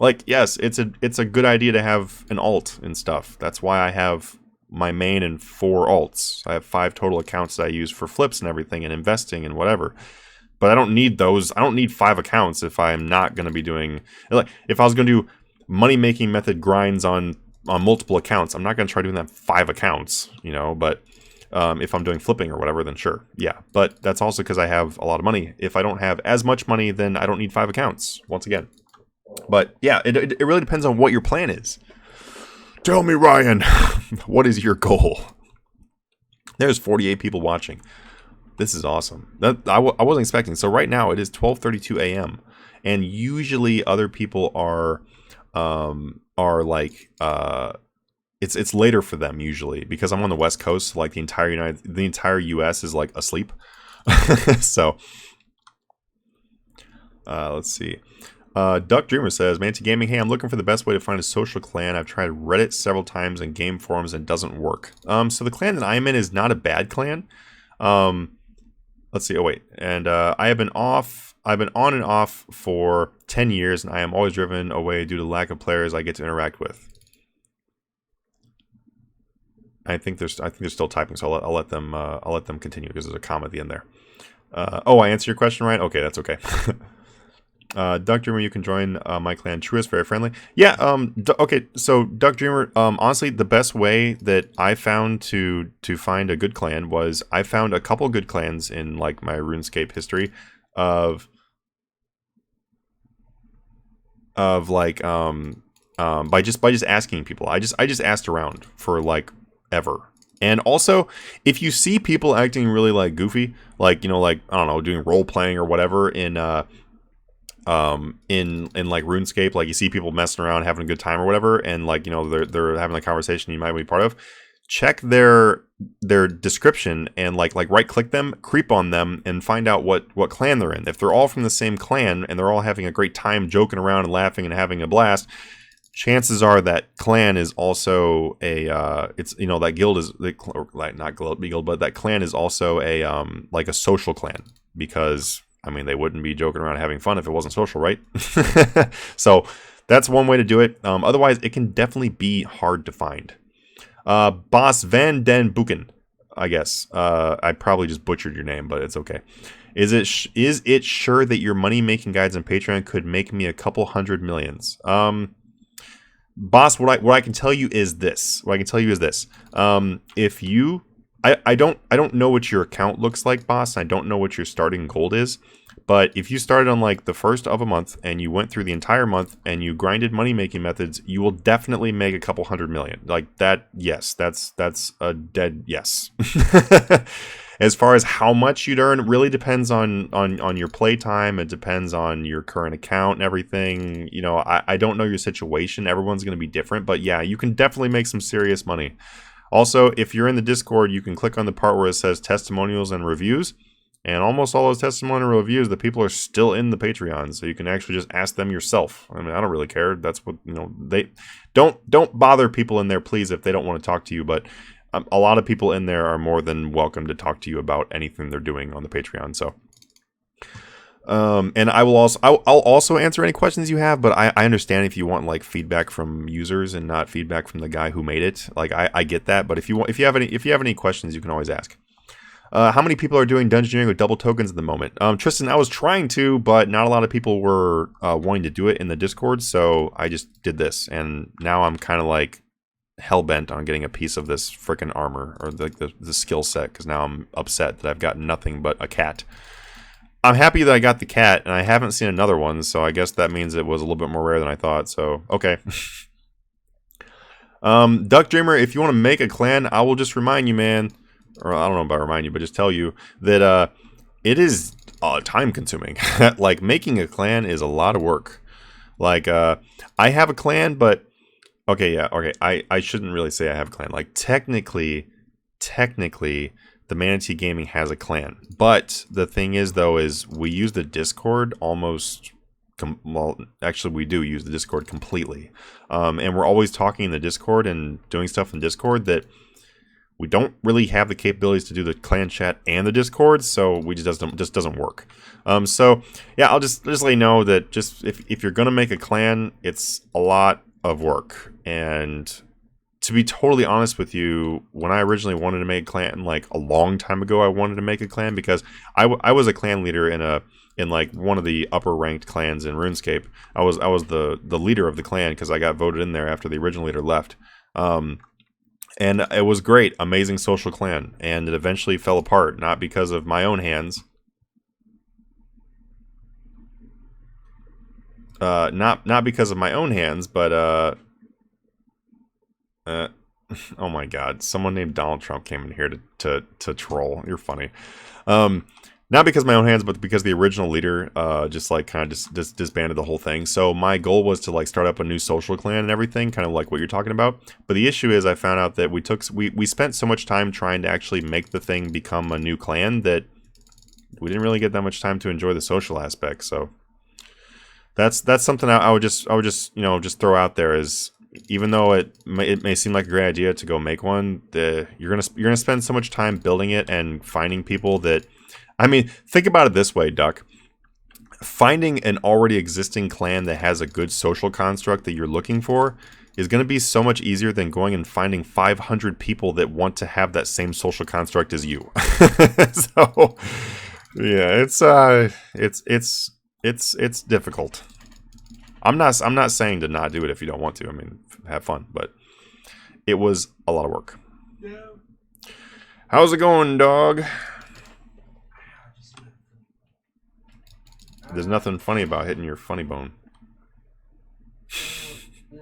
Like, yes, it's a good idea to have an alt and stuff. That's why I have my main and 4 alts. I have 5 total accounts that I use for flips and everything and investing and whatever. But I don't need those. I don't need 5 accounts if I'm not going to be doing... Like, if I was going to do money-making method grinds on on multiple accounts. I'm not going to try doing that 5 accounts, you know, but if I'm doing flipping or whatever, then sure. Yeah, but that's also because I have a lot of money. If I don't have as much money, then I don't need 5 accounts, once again. But yeah, it really depends on what your plan is. Tell me, Ryan, what is your goal? There's 48 people watching. This is awesome. I wasn't expecting. So right now it is 12:32 a.m. and usually other people are like it's later for them usually because I'm on the West Coast. So like the entire U.S. is like asleep. So let's see. Duck Dreamer says, Manatee Gaming, hey, I'm looking for the best way to find a social clan. I've tried Reddit several times and game forums and it doesn't work. So the clan that I'm in is not a bad clan. Let's see. Oh, wait. And I've been on and off for 10 years and I am always driven away due to the lack of players I get to interact with. I think they're still typing, so I'll let them continue because there's a comma at the end there. Oh, I answered your question right? Okay, that's okay. Duck Dreamer, you can join my clan. Truist, very friendly. Yeah. Okay. So Duck Dreamer, honestly, the best way that I found to find a good clan was I found a couple good clans in like my RuneScape history of like by just asking people. I just asked around for like ever. And also, if you see people acting really like goofy, like you know, like I don't know, doing role playing or whatever in like RuneScape, like you see people messing around having a good time or whatever, and like you know they're having a conversation you might be part of, check their description and like right click them, creep on them, and find out what clan they're in. If they're all from the same clan and they're all having a great time joking around and laughing and having a blast, chances are that clan is also a it's you know that guild is like not guild but that clan is also a like a social clan, because I mean, they wouldn't be joking around having fun if it wasn't social, right? So that's one way to do it. Otherwise, it can definitely be hard to find. Boss Van Den Buchen, I guess. I probably just butchered your name, but it's okay. Is it sure that your money-making guides on Patreon could make me a couple hundred millions? Boss, what I can tell you is this. If you... I don't know what your account looks like, boss. I don't know what your starting gold is. But if you started on like the first of a month and you went through the entire month and you grinded money making methods, you will definitely make a couple hundred million. Like that, yes, that's a dead yes. As far as how much you'd earn, it really depends on your playtime. It depends on your current account and everything. You know, I don't know your situation. Everyone's going to be different. But yeah, you can definitely make some serious money. Also, if you're in the Discord, you can click on the part where it says testimonials and reviews. And almost all those testimonial reviews, the people are still in the Patreon. So you can actually just ask them yourself. I mean, I don't really care. That's what, you know, they don't bother people in there, please, if they don't want to talk to you. But a lot of people in there are more than welcome to talk to you about anything they're doing on the Patreon. So, and I'll also answer any questions you have, but I understand if you want like feedback from users and not feedback from the guy who made it. Like I get that, but if you have any questions, you can always ask. How many people are doing dungeoneering with double tokens at the moment? Tristan, I was trying to, but not a lot of people were wanting to do it in the Discord, so I just did this, and now I'm kind of like hell-bent on getting a piece of this freaking armor, or the skill set, because now I'm upset that I've got nothing but a cat. I'm happy that I got the cat, and I haven't seen another one, so I guess that means it was a little bit more rare than I thought, so okay. Duck Dreamer, if you want to make a clan, I will just remind you, man, or I don't know about remind you, but just tell you that it is time consuming. Like making a clan is a lot of work. Like I have a clan, but okay, I shouldn't really say I have a clan. Like technically the Manatee Gaming has a clan, but the thing is though is we use the Discord almost well, actually we do use the Discord completely, and we're always talking in the Discord and doing stuff in Discord that we don't really have the capabilities to do the clan chat and the Discord, so we just doesn't work. So yeah, I'll just let you know that just if you're gonna make a clan, it's a lot of work. And to be totally honest with you, when I originally wanted to make a clan, like a long time ago, I wanted to make a clan because I was a clan leader in like one of the upper ranked clans in RuneScape. I was the leader of the clan because I got voted in there after the original leader left. And it was great, amazing social clan, and it eventually fell apart, not because of my own hands. Not because of my own hands, but oh my God, someone named Donald Trump came in here to troll. You're funny. Not because of my own hands, but because the original leader just like kind of just disbanded the whole thing. So my goal was to like start up a new social clan and everything, kind of like what you're talking about. But the issue is I found out that we spent so much time trying to actually make the thing become a new clan that we didn't really get that much time to enjoy the social aspect. So that's something I would just just throw out there is, even though it may seem like a great idea to go make one, you're gonna spend so much time building it and finding people that, I mean, think about it this way, Duck. Finding an already existing clan that has a good social construct that you're looking for is going to be so much easier than going and finding 500 people that want to have that same social construct as you. So, yeah, it's difficult. I'm not saying to not do it if you don't want to. I mean, have fun, but it was a lot of work. Yeah. How's it going, dog? There's nothing funny about hitting your funny bone.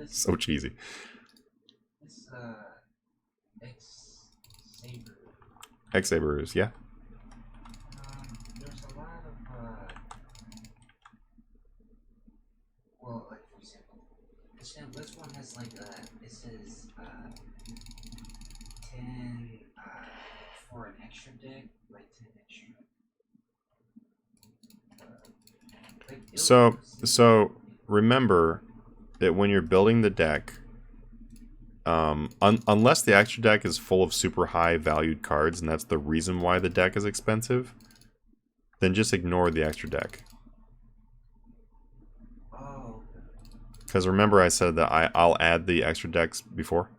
So cheesy. This X-Saber. X-Sabers, yeah. There's a lot of well, like for example, this one has like it says 10 for an extra deck, like 10 extra. So remember that when you're building the deck, unless the extra deck is full of super high valued cards, and that's the reason why the deck is expensive, then just ignore the extra deck. Oh. Because remember I said that I'll add the extra decks before?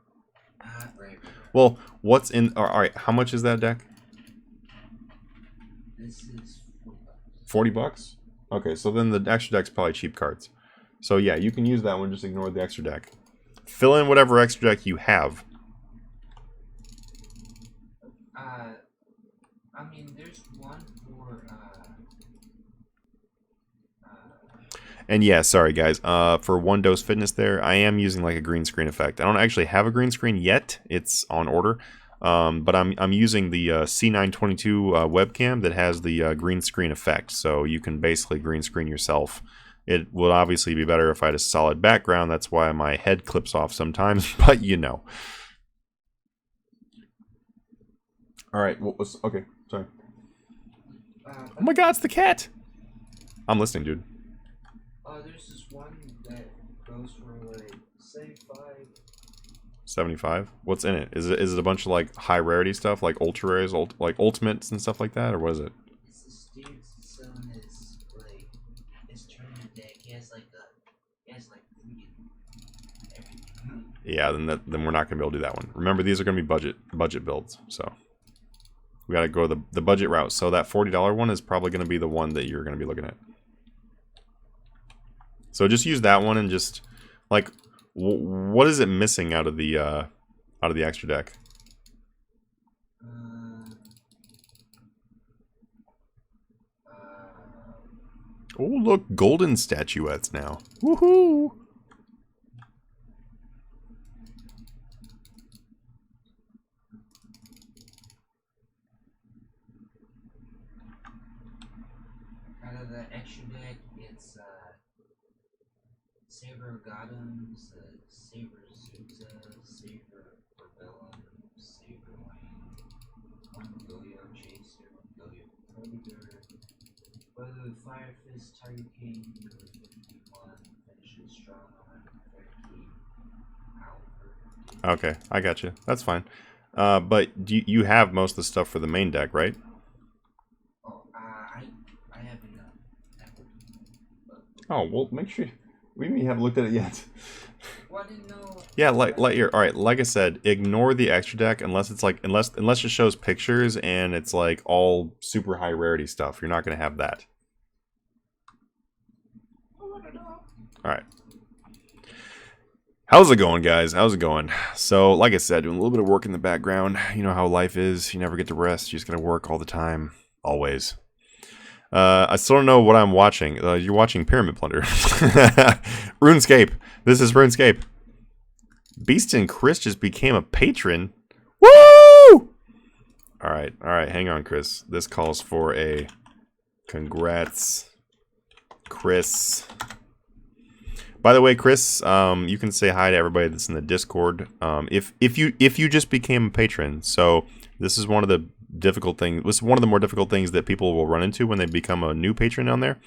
Right. Well, what's in... Alright, how much is that deck? This is $40? Okay, so then the extra deck's probably cheap cards. So yeah, you can use that one, just ignore the extra deck. Fill in whatever extra deck you have. I mean, there's one for, And yeah, sorry guys, for One Dose Fitness there, I am using like a green screen effect. I don't actually have a green screen yet, it's on order. But I'm using the C922 webcam that has the green screen effect, so you can basically green screen yourself. It would obviously be better if I had a solid background, that's why my head clips off sometimes, but you know. Alright, okay, sorry. Oh my god, it's the cat! I'm listening, dude. There's this one that goes for like 75? What's in it? Is it a bunch of like high rarity stuff, like ultra rares, like ultimates and stuff like that, or what is it? It's the Steve selling his like his tournament deck. He has like everything. Yeah, then we're not gonna be able to do that one. Remember, these are gonna be budget builds, so we gotta go the budget route. So that $40 one is probably gonna be the one that you're gonna be looking at. So just use that one and just like, what is it missing out of the extra deck? Oh look, golden statuettes now. Woohoo! Out of the extra deck, it's Saber Gothams, Saber Zuza, Saber Rebellum, Saber Wayne, Go-Yo Chaser, Go-Yo Predator, Weather Fire Fist, Tiger King, number 51, finishes strong on 30, Albert. Okay, I got you. That's fine. But you have most of the stuff for the main deck, right? Oh, I haven't Oh, well, make sure we haven't looked at it yet. Well, I didn't know. Yeah, all right. Like I said, ignore the extra deck unless it's like unless it shows pictures and it's like all super high rarity stuff. You're not gonna have that. All right. How's it going, guys? How's it going? So, like I said, doing a little bit of work in the background. You know how life is. You never get to rest. You just gotta work all the time. Always. I still don't know what I'm watching. You're watching Pyramid Plunder. RuneScape. This is RuneScape. Beast and Chris just became a patron. Woo! Alright, hang on, Chris. This calls for a congrats, Chris. By the way, Chris, you can say hi to everybody that's in the Discord. If you just became a patron, so this is one of the difficult things. This is one of the more difficult things that people will run into when they become a new patron down there.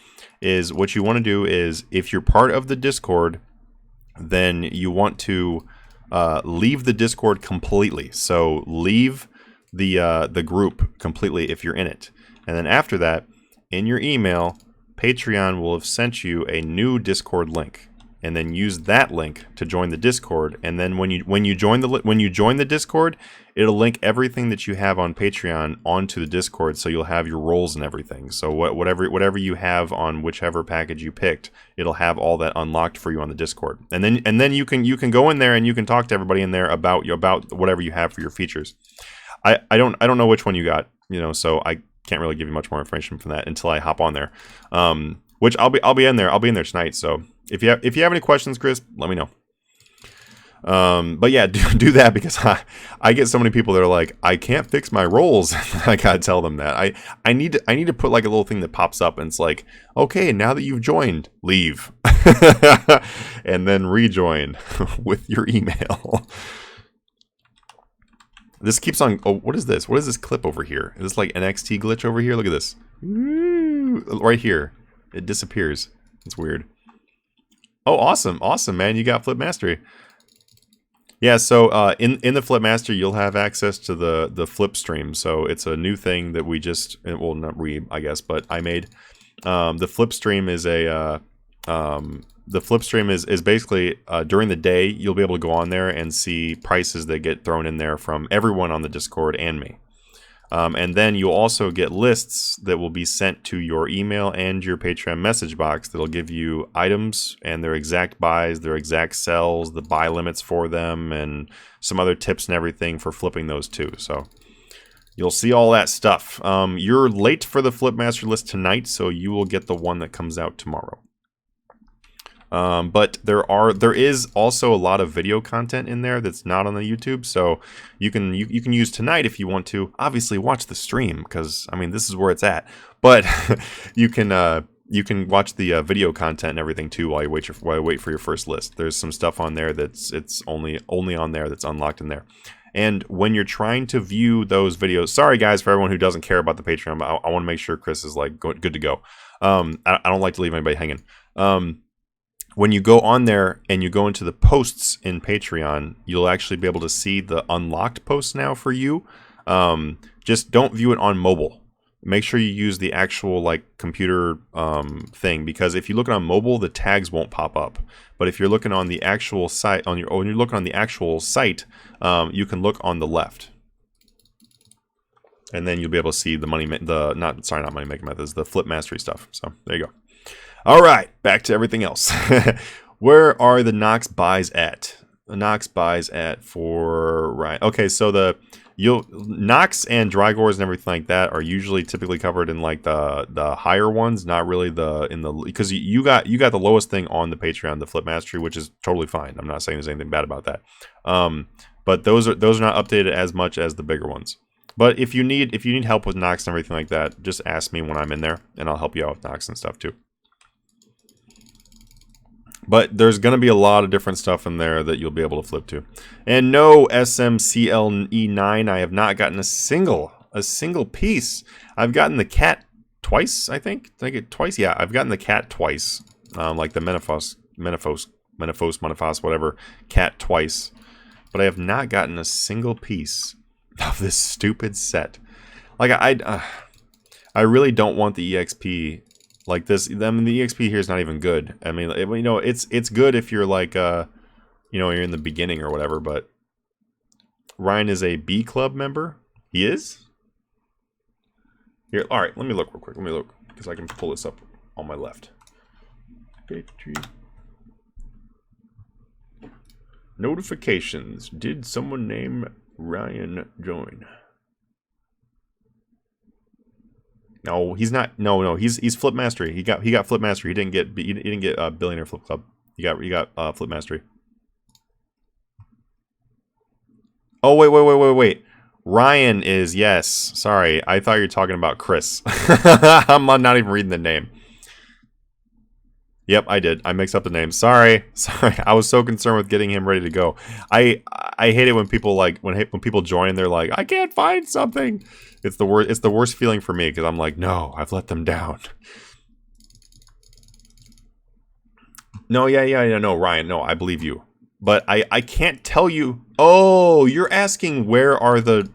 Is what you want to do is if you're part of the Discord, then you want to leave the Discord completely. So leave the group completely if you're in it, and then after that, in your email, Patreon will have sent you a new Discord link. And then use that link to join the Discord. And then when you join the Discord, it'll link everything that you have on Patreon onto the Discord, so you'll have your roles and everything. So whatever you have on whichever package you picked, it'll have all that unlocked for you on the Discord. And then you can go in there and you can talk to everybody in there about whatever you have for your features. I don't know which one you got, so I can't really give you much more information from that until I hop on there. Which I'll be in there. I'll be in there tonight. So if you have any questions, Chris, let me know. But yeah, do that, because I get so many people that are like, I can't fix my roles. I gotta tell them that I need to put like a little thing that pops up and it's like, okay, now that you've joined, leave, and then rejoin with your email. This keeps on. Oh, what is this? What is this clip over here? Is this like an NXT glitch over here? Look at this. Right here. It disappears. It's weird. Oh, awesome, man! You got Flip Mastery. Yeah, so in the Flip Mastery, you'll have access to the Flip Stream. So it's a new thing that we just, well, not we, I guess, but I made. The Flip Stream is basically during the day you'll be able to go on there and see prices that get thrown in there from everyone on the Discord and me. And then you'll also get lists that will be sent to your email and your Patreon message box that'll give you items and their exact buys, their exact sells, the buy limits for them, and some other tips and everything for flipping those too. So you'll see all that stuff. You're late for the Flip Master list tonight, so you will get the one that comes out tomorrow. But there is also a lot of video content in there that's not on the YouTube, so you can use tonight if you want to. Obviously, watch the stream, because I mean this is where it's at. But you can watch the video content and everything too while you wait for your first list. There's some stuff on there it's only on there that's unlocked in there. And when you're trying to view those videos, sorry guys for everyone who doesn't care about the Patreon, but I want to make sure Chris is like good to go. I don't like to leave anybody hanging. When you go on there and you go into the posts in Patreon, you'll actually be able to see the unlocked posts now for you. Just don't view it on mobile. Make sure you use the actual like computer thing, because if you look on mobile, the tags won't pop up. But if you're looking on the actual site, when you're looking on the actual site, you can look on the left, and then you'll be able to see the not money making methods, the Flip Mastery stuff. So there you go. All right, back to everything else. Where are the Nox buys at? The Nox buys at for right. Okay, so Nox and Drygores and everything like that are usually typically covered in like the higher ones, not really because you got the lowest thing on the Patreon, the Flip Mastery, which is totally fine. I'm not saying there's anything bad about that. But those are not updated as much as the bigger ones. But if you need help with Nox and everything like that, just ask me when I'm in there, and I'll help you out with Nox and stuff too. But there's going to be a lot of different stuff in there that you'll be able to flip to. And no SMCLE9, I have not gotten a single piece. I've gotten the cat twice, I think. Did I get twice? Yeah, I've gotten the cat twice. Like the Menaphos, whatever, cat twice. But I have not gotten a single piece of this stupid set. Like, I really don't want the EXP like this. I mean, the EXP here is not even good. I mean, it's good if you're like, you're in the beginning or whatever. But Ryan is a B Club member. He is. Here, all right. Let me look real quick. Let me look, because I can pull this up on my left. Notifications. Did someone named Ryan join? No, he's not. No. He's Flip Mastery. He got Flip Mastery. He didn't get Billionaire Flip Club. He got Flip Mastery. Oh wait. Ryan is, yes. Sorry, I thought you were talking about Chris. I'm not even reading the name. Yep, I did. I mixed up the name. Sorry. I was so concerned with getting him ready to go. I hate it when people when people join and they're like, I can't find something. It's the worst. It's the worst feeling for me because I'm like, no, I've let them down. No, yeah. No, Ryan. No, I believe you. But I can't tell you. Oh, you're asking where are the...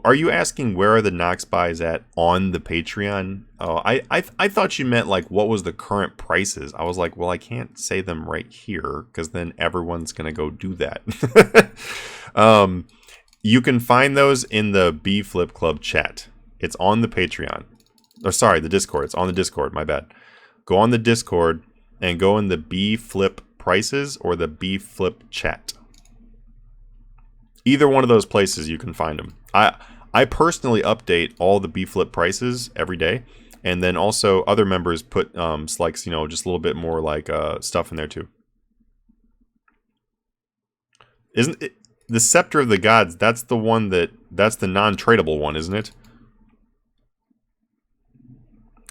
Are you asking where are the Nox buys at on the Patreon? Oh, I thought you meant like what was the current prices. I was like, well, I can't say them right here because then everyone's gonna go do that. You can find those in the B Flip Club chat. It's on the Patreon. Or sorry, the Discord. It's on the Discord. My bad. Go on the Discord and go in the B Flip prices or the B Flip chat. Either one of those places you can find them. I personally update all the B Flip prices every day, and then also other members put like, you know, just a little bit more like stuff in there too. Isn't it the Scepter of the Gods? That's the one that's the non-tradable one, isn't it?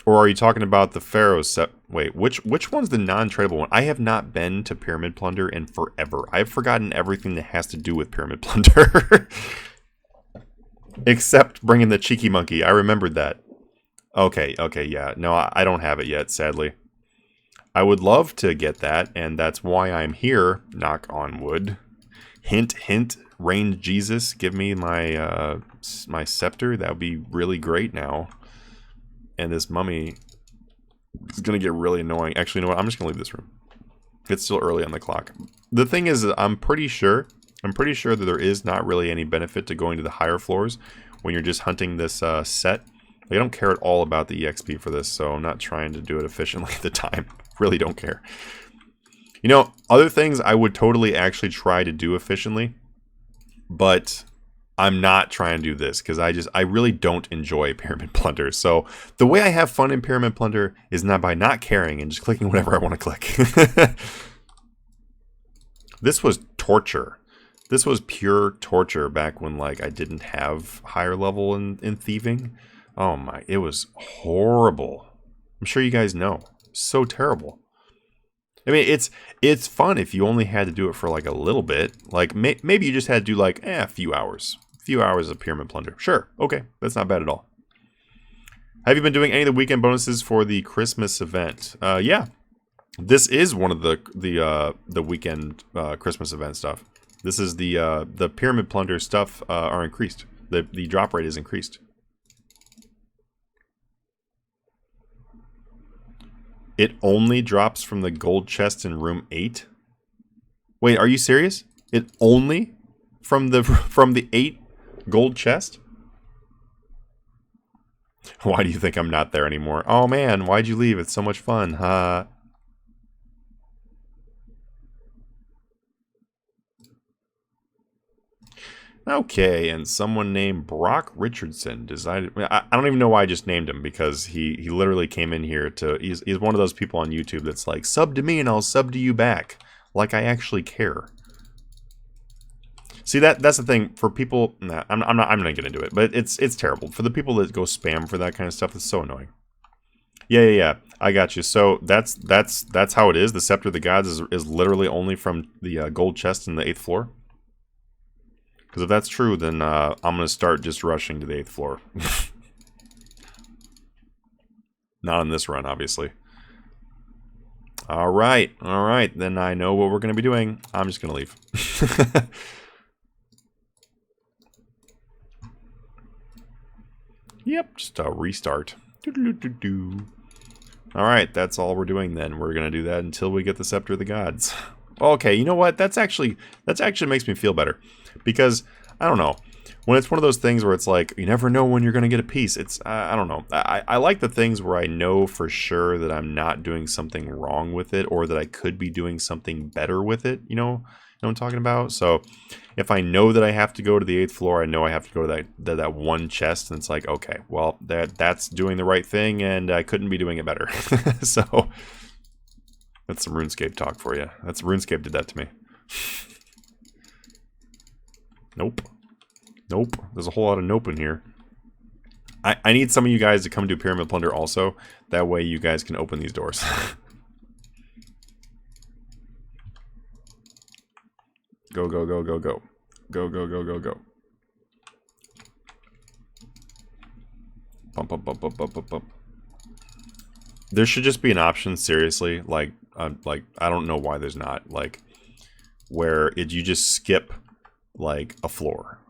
Or are you talking about the Pharaoh's set? Wait, which one's the non-tradable one? I have not been to Pyramid Plunder in forever. I've forgotten everything that has to do with Pyramid Plunder. Except bringing the Cheeky Monkey. I remembered that. Okay, yeah. No, I don't have it yet, sadly. I would love to get that, and that's why I'm here. Knock on wood. Hint, hint. Rain Jesus, give me my my scepter. That would be really great now. And this mummy is going to get really annoying. Actually, you know what? I'm just going to leave this room. It's still early on the clock. The thing is, I'm pretty sure that there is not really any benefit to going to the higher floors when you're just hunting this set. I don't care at all about the EXP for this, so I'm not trying to do it efficiently at the time. Really don't care. You know, other things I would totally actually try to do efficiently, but I'm not trying to do this because I really don't enjoy Pyramid Plunder. So the way I have fun in Pyramid Plunder is not by not caring and just clicking whatever I want to click. This was torture. This was pure torture back when like I didn't have higher level in thieving. Oh my, it was horrible. I'm sure you guys know. So terrible. I mean, it's fun if you only had to do it for like a little bit. Like maybe you just had to do like a few hours. Few hours of Pyramid Plunder. Sure, okay, that's not bad at all. Have you been doing any of the weekend bonuses for the Christmas event? Yeah, this is one of the weekend Christmas event stuff. This is the Pyramid Plunder stuff are increased. The drop rate is increased. It only drops from the gold chest in room 8. Wait, are you serious? It only from the 8 gold chest? Why do you think I'm not there anymore? Oh man, why'd you leave? It's so much fun, huh? Okay, and someone named Brock Richardson decided... I don't even know why I just named him, because he literally came in here to... He's one of those people on YouTube that's like, sub to me and I'll sub to you back. Like I actually care. See, that's the thing for people. Nah, I'm not gonna get into it, but it's terrible for the people that go spam for that kind of stuff. It's so annoying. Yeah. I got you. So that's how it is. The Scepter of the Gods is literally only from the gold chest in the 8th floor. Because if that's true, then I'm gonna start just rushing to the 8th floor. Not on this run, obviously. All right. Then I know what we're gonna be doing. I'm just gonna leave. Yep, just a restart. Alright, that's all we're doing then. We're gonna do that until we get the Scepter of the Gods. Okay, you know what? That actually makes me feel better. Because, I don't know. when it's one of those things where it's like, you never know when you're going to get a piece. It's, I don't know. I like the things where I know for sure that I'm not doing something wrong with it, or that I could be doing something better with it, you know what I'm talking about? So if I know that I have to go to the 8th floor, I know I have to go to that one chest, and it's like, okay, well, that's doing the right thing, and I couldn't be doing it better. So that's some RuneScape talk for you. That's RuneScape did that to me. Nope. Nope. There's a whole lot of nope in here. I need some of you guys to come do Pyramid Plunder also. That way you guys can open these doors. Go, go, go, go, go. Go, go, go, go, go. Bump, bump, bump, bump, bump, bump, bump. There should just be an option, seriously. Like I don't know why there's not. Like, where you just skip, like, a floor.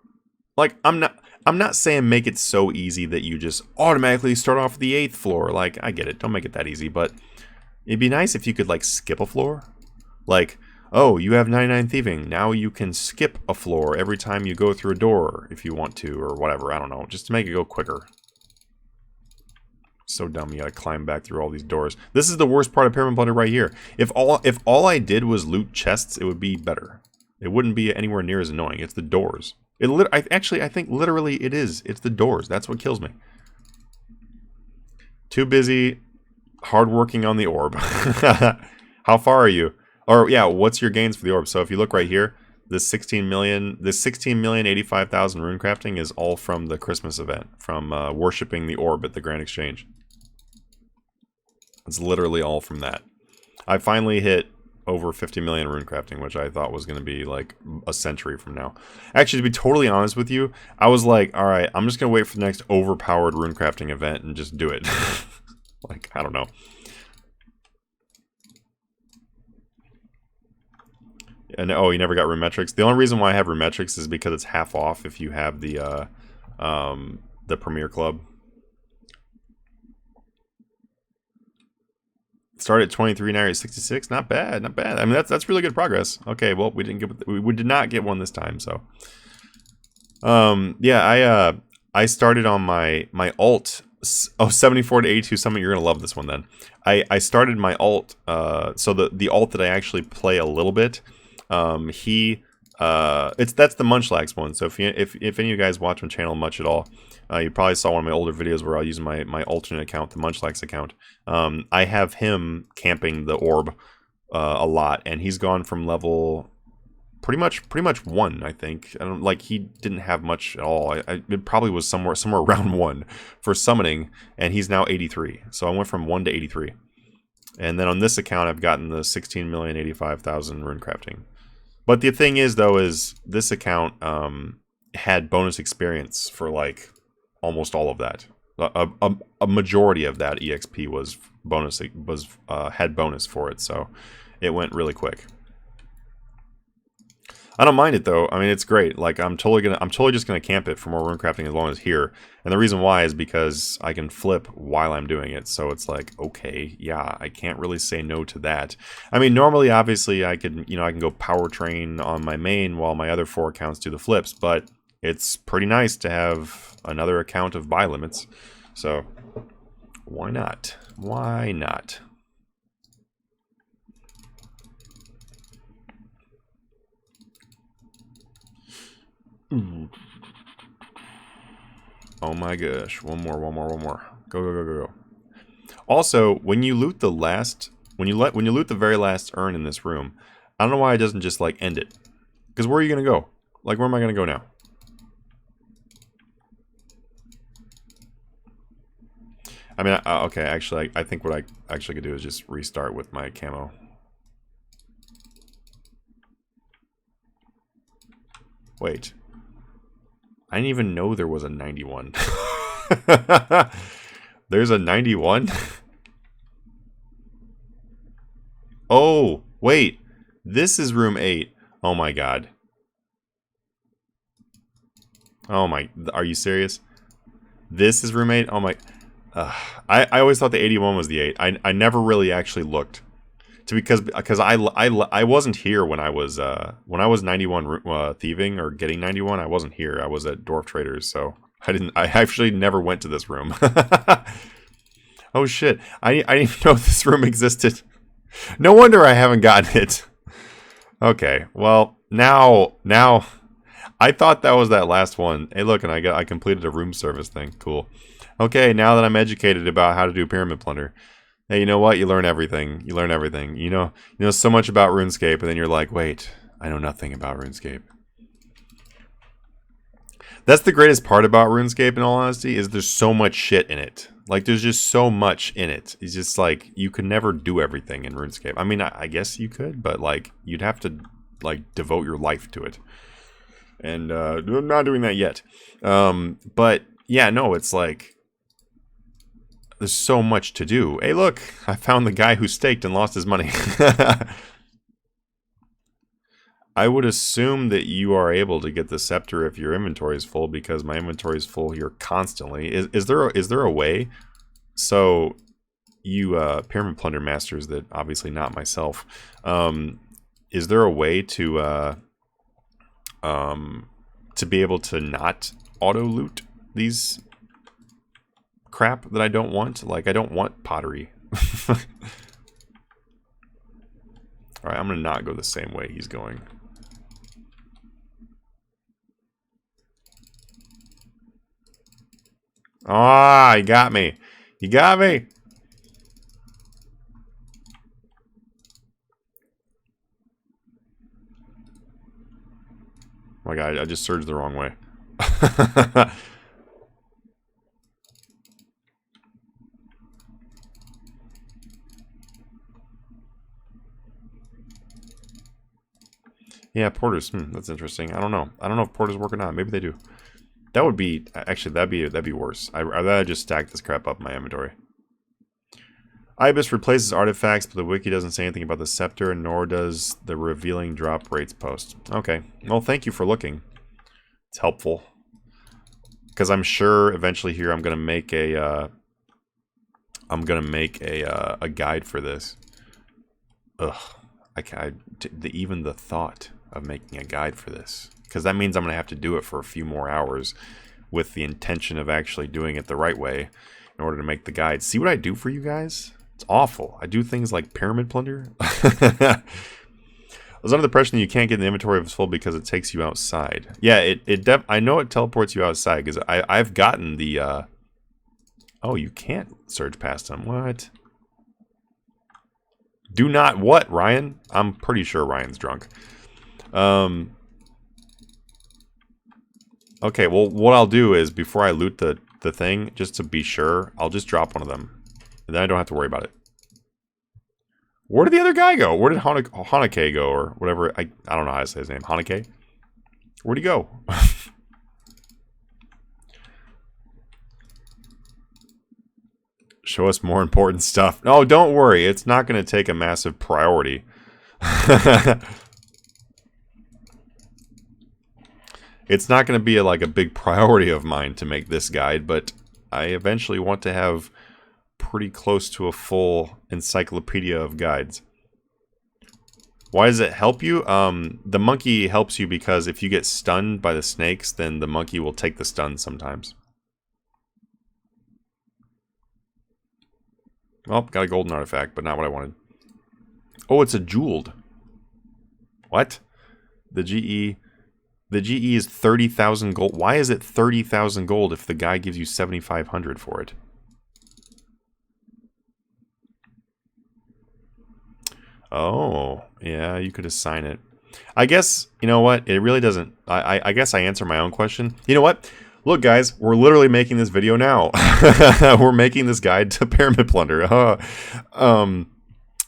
Like, I'm not saying make it so easy that you just automatically start off the 8th floor. Like, I get it. Don't make it that easy. But it'd be nice if you could, like, skip a floor. Like, oh, you have 99 thieving. Now you can skip a floor every time you go through a door if you want to, or whatever. I don't know. Just to make it go quicker. So dumb. You gotta climb back through all these doors. This is the worst part of Pyramid Plunder right here. If all I did was loot chests, it would be better. It wouldn't be anywhere near as annoying. It's the doors. I think literally it is. It's the doors. That's what kills me. Too busy hardworking on the orb. How far are you? Or yeah, what's your gains for the orb? So if you look right here, this 16,085,000 rune crafting is all from the Christmas event, from worshipping the orb at the Grand Exchange. It's literally all from that. I finally hit over 50 million rune crafting, which I thought was going to be like a century from now. Actually, to be totally honest with you, I was like, all right, I'm just going to wait for the next overpowered rune crafting event and just do it. Like, I don't know. And oh, you never got rune metrics. The only reason why I have rune metrics is because it's half off if you have the Premier Club. Started at 23, now you're at 66. Not bad, not bad. I mean, that's really good progress. Okay, well, we did not get one this time. So, yeah, I started on my alt. Oh, 74 to 82 summon. You're gonna love this one then. I started my alt. So the alt that I actually play a little bit. That's the Munchlax one. So if any of you guys watch my channel much at all, you probably saw one of my older videos where I use my alternate account, the Munchlax account. I have him camping the orb a lot, and he's gone from level pretty much 1, I think. I don't like he didn't have much at all. It probably was somewhere around 1 for summoning, and he's now 83. So I went from 1 to 83. And then on this account, I've gotten the 16,085,000 rune crafting. But the thing is, though, is this account had bonus experience for like almost all of that. A majority of that EXP was bonus, had bonus for it, so it went really quick. I don't mind it though. I mean, it's great. Like I'm totally just gonna camp it for more rune crafting as long as here. And the reason why is because I can flip while I'm doing it. So it's like, okay, yeah, I can't really say no to that. I mean, normally, obviously, I can go power train on my main while my other 4 accounts do the flips. But it's pretty nice to have another account of buy limits. So why not? Why not? Oh my gosh, one more. Go. Also, when you loot the very last urn in this room, I don't know why it doesn't just like end it. Because where are you gonna go? Like, where am I gonna go now? I mean, okay, actually, I think what I actually could do is just restart with my camo. Wait. I didn't even know there was a 91. There's a 91? Oh, wait. This is room 8. Oh my god. Oh my, are you serious? This is room 8? Oh my, I always thought the 81 was the 8. I never really actually looked. because I wasn't here when I was 91 thieving or getting 91. I wasn't here. I was at Dwarf Traders, so I actually never went to this room. Oh shit! I didn't even know this room existed. No wonder I haven't gotten it. Okay, well now I thought that was that last one. Hey, look, and I completed a room service thing. Cool. Okay, now that I'm educated about how to do Pyramid Plunder. Hey, you know what? You learn everything. You learn everything. You know so much about RuneScape, and then you're like, wait, I know nothing about RuneScape. That's the greatest part about RuneScape, in all honesty, is there's so much shit in it. Like, there's just so much in it. It's just like, you could never do everything in RuneScape. I mean, I guess you could, but like, you'd have to like devote your life to it. And I'm not doing that yet. But yeah, no, it's like, there's so much to do. Hey, look, I found the guy who staked and lost his money. I would assume that you are able to get the scepter if your inventory is full, because my inventory is full here constantly. Is there a way? So, you Pyramid Plunder masters that obviously not myself. Is there a way to be able to not auto loot these crap that I don't want? Like, I don't want pottery. Alright, I'm gonna not go the same way he's going. Ah, he got me. He got me. Oh my god, I just surged the wrong way. Yeah, porters. That's interesting. I don't know. I don't know if porters work or not. Maybe they do. That would be actually that'd be worse. I'd rather just stack this crap up in my inventory. Ibis replaces artifacts, but the wiki doesn't say anything about the scepter, nor does the revealing drop rates post. Okay. Well, thank you for looking. It's helpful. Because I'm sure eventually here I'm gonna make a a guide for this. Ugh. Even the thought of making a guide for this, because that means I'm gonna have to do it for a few more hours with the intention of actually doing it the right way in order to make the guide. See what I do for you guys? It's awful. I do things like Pyramid Plunder. I was under the impression that you can't get in the inventory if it's full because it takes you outside. Yeah, I know it teleports you outside, because I've gotten the oh, you can't surge past them. What? Do not what, Ryan? I'm pretty sure Ryan's drunk. Okay, well, what I'll do is, before I loot the thing, just to be sure, I'll just drop one of them. And then I don't have to worry about it. Where did the other guy go? Where did Hanake go, or whatever? I don't know how to say his name. Hanake? Where'd he go? Show us more important stuff. No, don't worry. It's not going to take a massive priority. It's not going to be like a big priority of mine to make this guide, but I eventually want to have pretty close to a full encyclopedia of guides. Why does it help you? The monkey helps you because if you get stunned by the snakes, then the monkey will take the stun sometimes. Well, got a golden artifact, but not what I wanted. Oh, it's a jeweled. What? The GE is 30,000 gold. Why is it 30,000 gold if the guy gives you 7,500 for it? Oh, yeah, you could assign it. I guess, you know what? It really doesn't... I guess I answer my own question. You know what? Look, guys, we're literally making this video now. We're making this guide to Pyramid Plunder.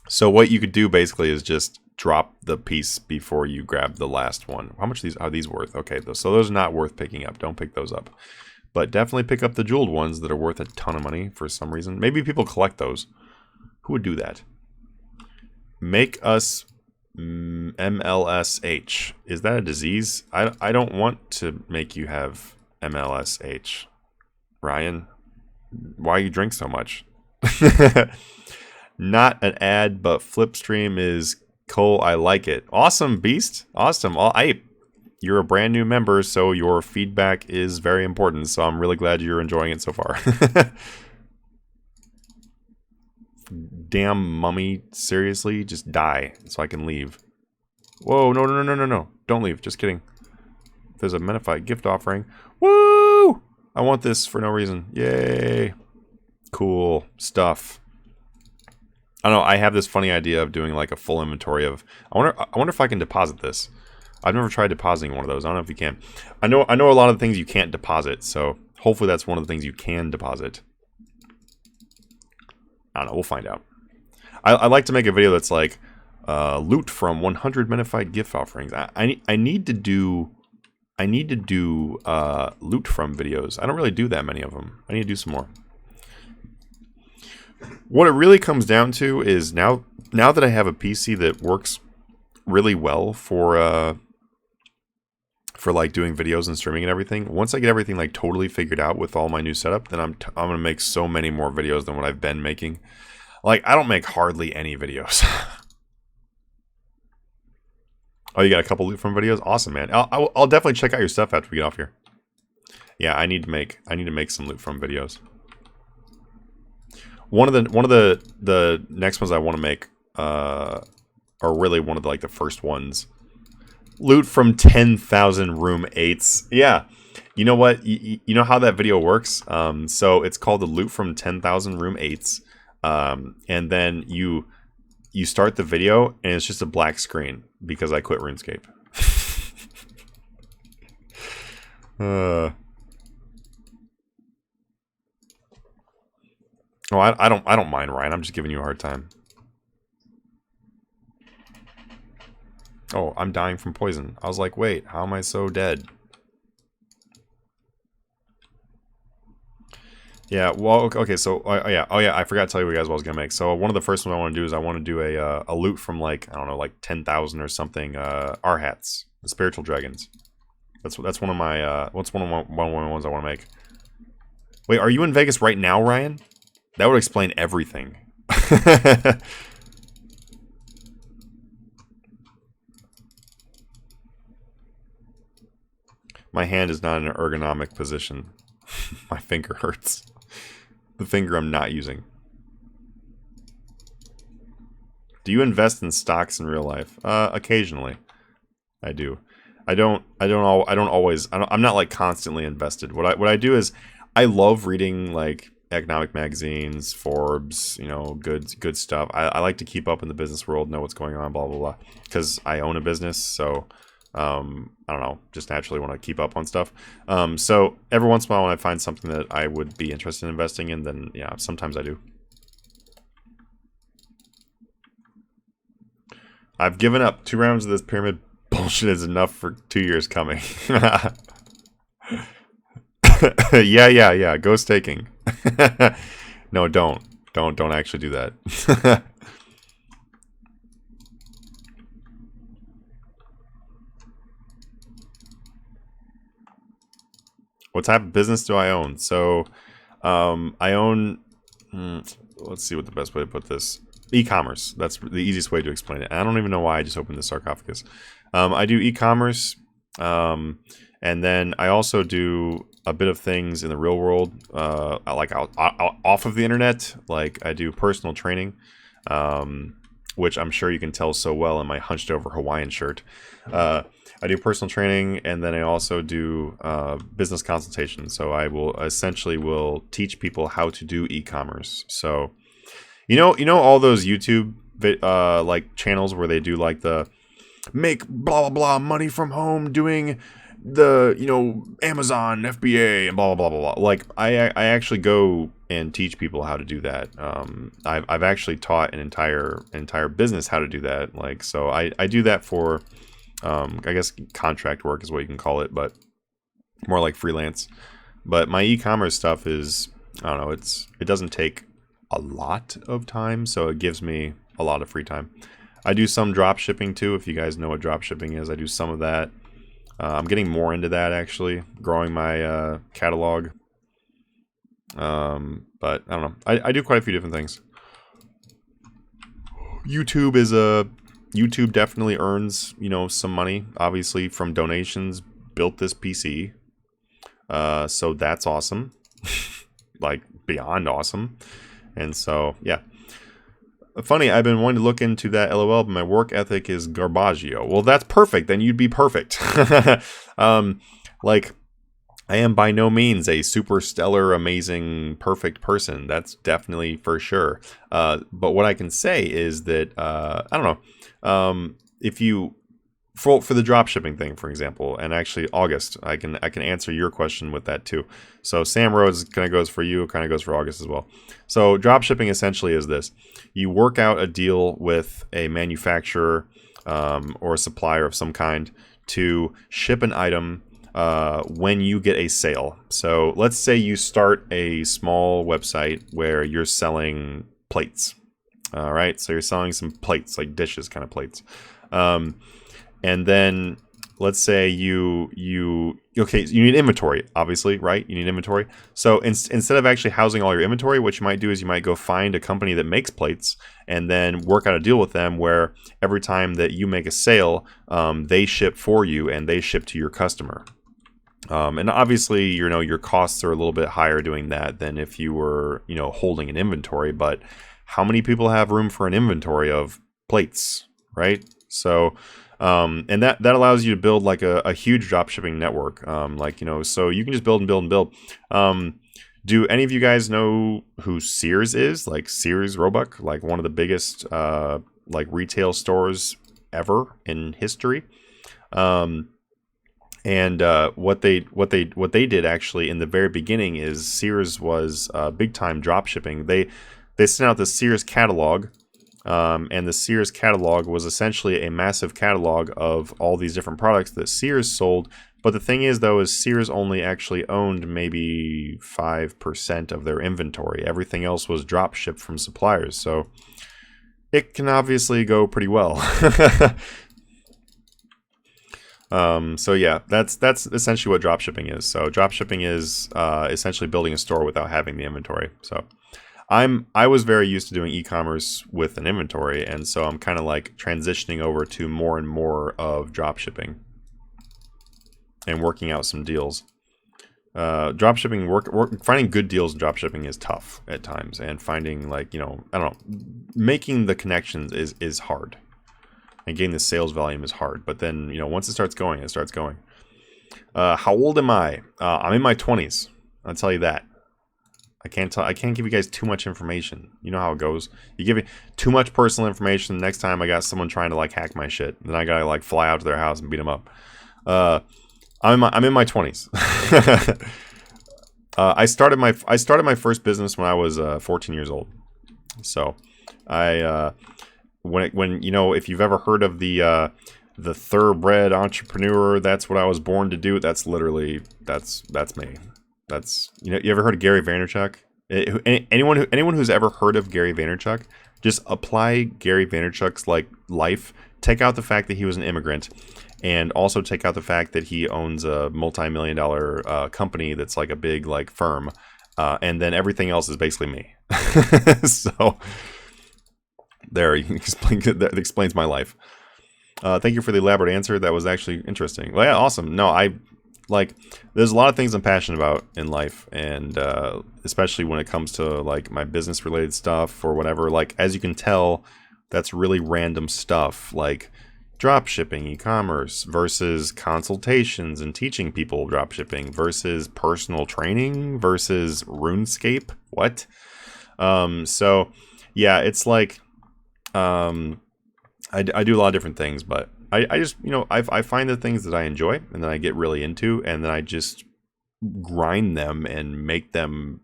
So what you could do, basically, is just drop the piece before you grab the last one. How much are these worth? Okay, so those are not worth picking up. Don't pick those up. But definitely pick up the jeweled ones that are worth a ton of money for some reason. Maybe people collect those. Who would do that? Make us MLSH. Is that a disease? I don't want to make you have MLSH. Ryan, why you drink so much? Not an ad, but Flipstream is cool. I like it. Awesome, Beast. Awesome. You're a brand new member, so your feedback is very important. So I'm really glad you're enjoying it so far. Damn mummy, seriously? Just die so I can leave. Whoa, no, no, no, no, no, no. Don't leave. Just kidding. There's a Menify gift offering. Woo! I want this for no reason. Yay. Cool stuff. I don't know, I have this funny idea of doing like a full inventory of... I wonder if I can deposit this. I've never tried depositing one of those. I don't know if you can. I know a lot of things you can't deposit, so hopefully that's one of the things you can deposit. I don't know, we'll find out. I like to make a video that's like loot from 100 Minified gift offerings. I need to do loot from videos. I don't really do that many of them. I need to do some more. What it really comes down to is now that I have a PC that works really well for like doing videos and streaming and everything. Once I get everything like totally figured out with all my new setup, then I'm gonna make so many more videos than what I've been making. Like I don't make hardly any videos. Oh, you got a couple loot from videos? Awesome, man. I'll definitely check out your stuff after we get off here. Yeah, I need to make some loot from videos. One of the next ones I want to make are really one of the, like the first ones. Loot from 10,000 room 8s. Yeah. You know what? You know how that video works? So it's called the loot from 10,000 room 8s. And then you start the video and it's just a black screen because I quit RuneScape. Oh, I don't mind, Ryan. I'm just giving you a hard time. Oh, I'm dying from poison. I was like, wait, how am I so dead? Yeah, well, okay, so, oh yeah, I forgot to tell you what guys what I was gonna make. So one of the first ones I want to do is I want to do a loot from like, I don't know, like 10,000 or something, R-hats, the spiritual dragons. That's one of my, one of the ones I want to make. Wait, are you in Vegas right now, Ryan? That would explain everything. My hand is not in an ergonomic position. My finger hurts. The finger I'm not using. Do you invest in stocks in real life? Occasionally. I do. I'm not like constantly invested. What I do is I love reading like economic magazines, Forbes, you know, good stuff. I like to keep up in the business world, know what's going on, blah blah blah, because I own a business, so I don't know, just naturally want to keep up on stuff. So every once in a while when I find something that I would be interested in investing in, then yeah, sometimes I do. I've given up. 2 rounds of this pyramid bullshit is enough for 2 years coming. Yeah. Go staking. No, don't actually do that. What type of business do I own? So, I own. Let's see what the best way to put this. E-commerce. That's the easiest way to explain it. I don't even know why I just opened this sarcophagus. I do e-commerce, and then I also do a bit of things in the real world, like off of the internet. Like I do personal training, which I'm sure you can tell so well in my hunched over Hawaiian shirt. I do personal training, and then I also do business consultation. So I will essentially teach people how to do e-commerce. So you know all those YouTube like channels where they do like the make blah blah blah money from home doing the, you know, Amazon FBA and blah blah blah blah blah. Like I actually go and teach people how to do that. I've actually taught an entire business how to do that. Like, so I do that for I guess contract work is what you can call it, but more like freelance. But my e-commerce stuff is, I don't know, it doesn't take a lot of time, so it gives me a lot of free time. I do some drop shipping too, if you guys know what drop shipping is. I do some of that. I'm getting more into that, actually, growing my catalog. But I don't know. I do quite a few different things. YouTube definitely earns, you know, some money, obviously, from donations. Built this PC. So that's awesome. Like, beyond awesome. And so, yeah. Funny, I've been wanting to look into that, LOL, but my work ethic is garbaggio. Well, that's perfect. Then you'd be perfect. Like, I am by no means a super stellar, amazing, perfect person. That's definitely for sure. But what I can say is that, I don't know, if you... For the drop shipping thing, for example, and actually August, I can answer your question with that too. So Sam Rhodes kind of goes for you, kind of goes for August as well. So drop shipping essentially is this: you work out a deal with a manufacturer or a supplier of some kind to ship an item when you get a sale. So let's say you start a small website where you're selling plates. All right, so you're selling some plates, like dishes kind of plates. And then let's say you need inventory, obviously, right? You need inventory. So instead of actually housing all your inventory, what you might do is you might go find a company that makes plates and then work out a deal with them where every time that you make a sale, they ship for you and they ship to your customer. And obviously, you know, your costs are a little bit higher doing that than if you were, you know, holding an inventory. But how many people have room for an inventory of plates, right? So... and that allows you to build like a huge drop shipping network. Like, you know, so you can just build and build and build. Do any of you guys know who Sears is? Like Sears Roebuck, like one of the biggest like retail stores ever in history. And what they did actually in the very beginning is Sears was big time drop shipping. They sent out the Sears catalog. And the Sears catalog was essentially a massive catalog of all these different products that Sears sold. But the thing is, though, is Sears only actually owned maybe 5% of their inventory. Everything else was drop shipped from suppliers. So it can obviously go pretty well. So yeah, that's essentially what drop shipping is. So drop shipping is essentially building a store without having the inventory. So I was very used to doing e-commerce with an inventory, and so I'm kind of like transitioning over to more and more of drop shipping and working out some deals. Drop shipping finding good deals in drop shipping is tough at times, and finding, like, you know, I don't know, making the connections is hard, and getting the sales volume is hard. But then, you know, once it starts going, it starts going. How old am I? I'm in my 20s. I'll tell you that. I can't give you guys too much information. You know how it goes. You give me too much personal information, the next time I got someone trying to like hack my shit, then I gotta like fly out to their house and beat them up. I'm in my 20s. I started my first business when I was 14 years old. So when you know, if you've ever heard of the thoroughbred entrepreneur, that's what I was born to do. That's literally that's me. That's, you know, you ever heard of Gary Vaynerchuk? Anyone who's ever heard of Gary Vaynerchuk, just apply Gary Vaynerchuk's like life. Take out the fact that he was an immigrant, and also take out the fact that he owns a multi-million-dollar company that's like a big like firm, and then everything else is basically me. So there, you explain, that explains my life. Thank you for the elaborate answer. That was actually interesting. Well, yeah, awesome. No, like, there's a lot of things I'm passionate about in life, and especially when it comes to like my business related stuff or whatever. Like, as you can tell, that's really random stuff, like drop shipping, e-commerce versus consultations and teaching people drop shipping versus personal training versus RuneScape. What? So yeah, it's like I do a lot of different things, but I just, you know, I find the things that I enjoy and then I get really into, and then I just grind them and make them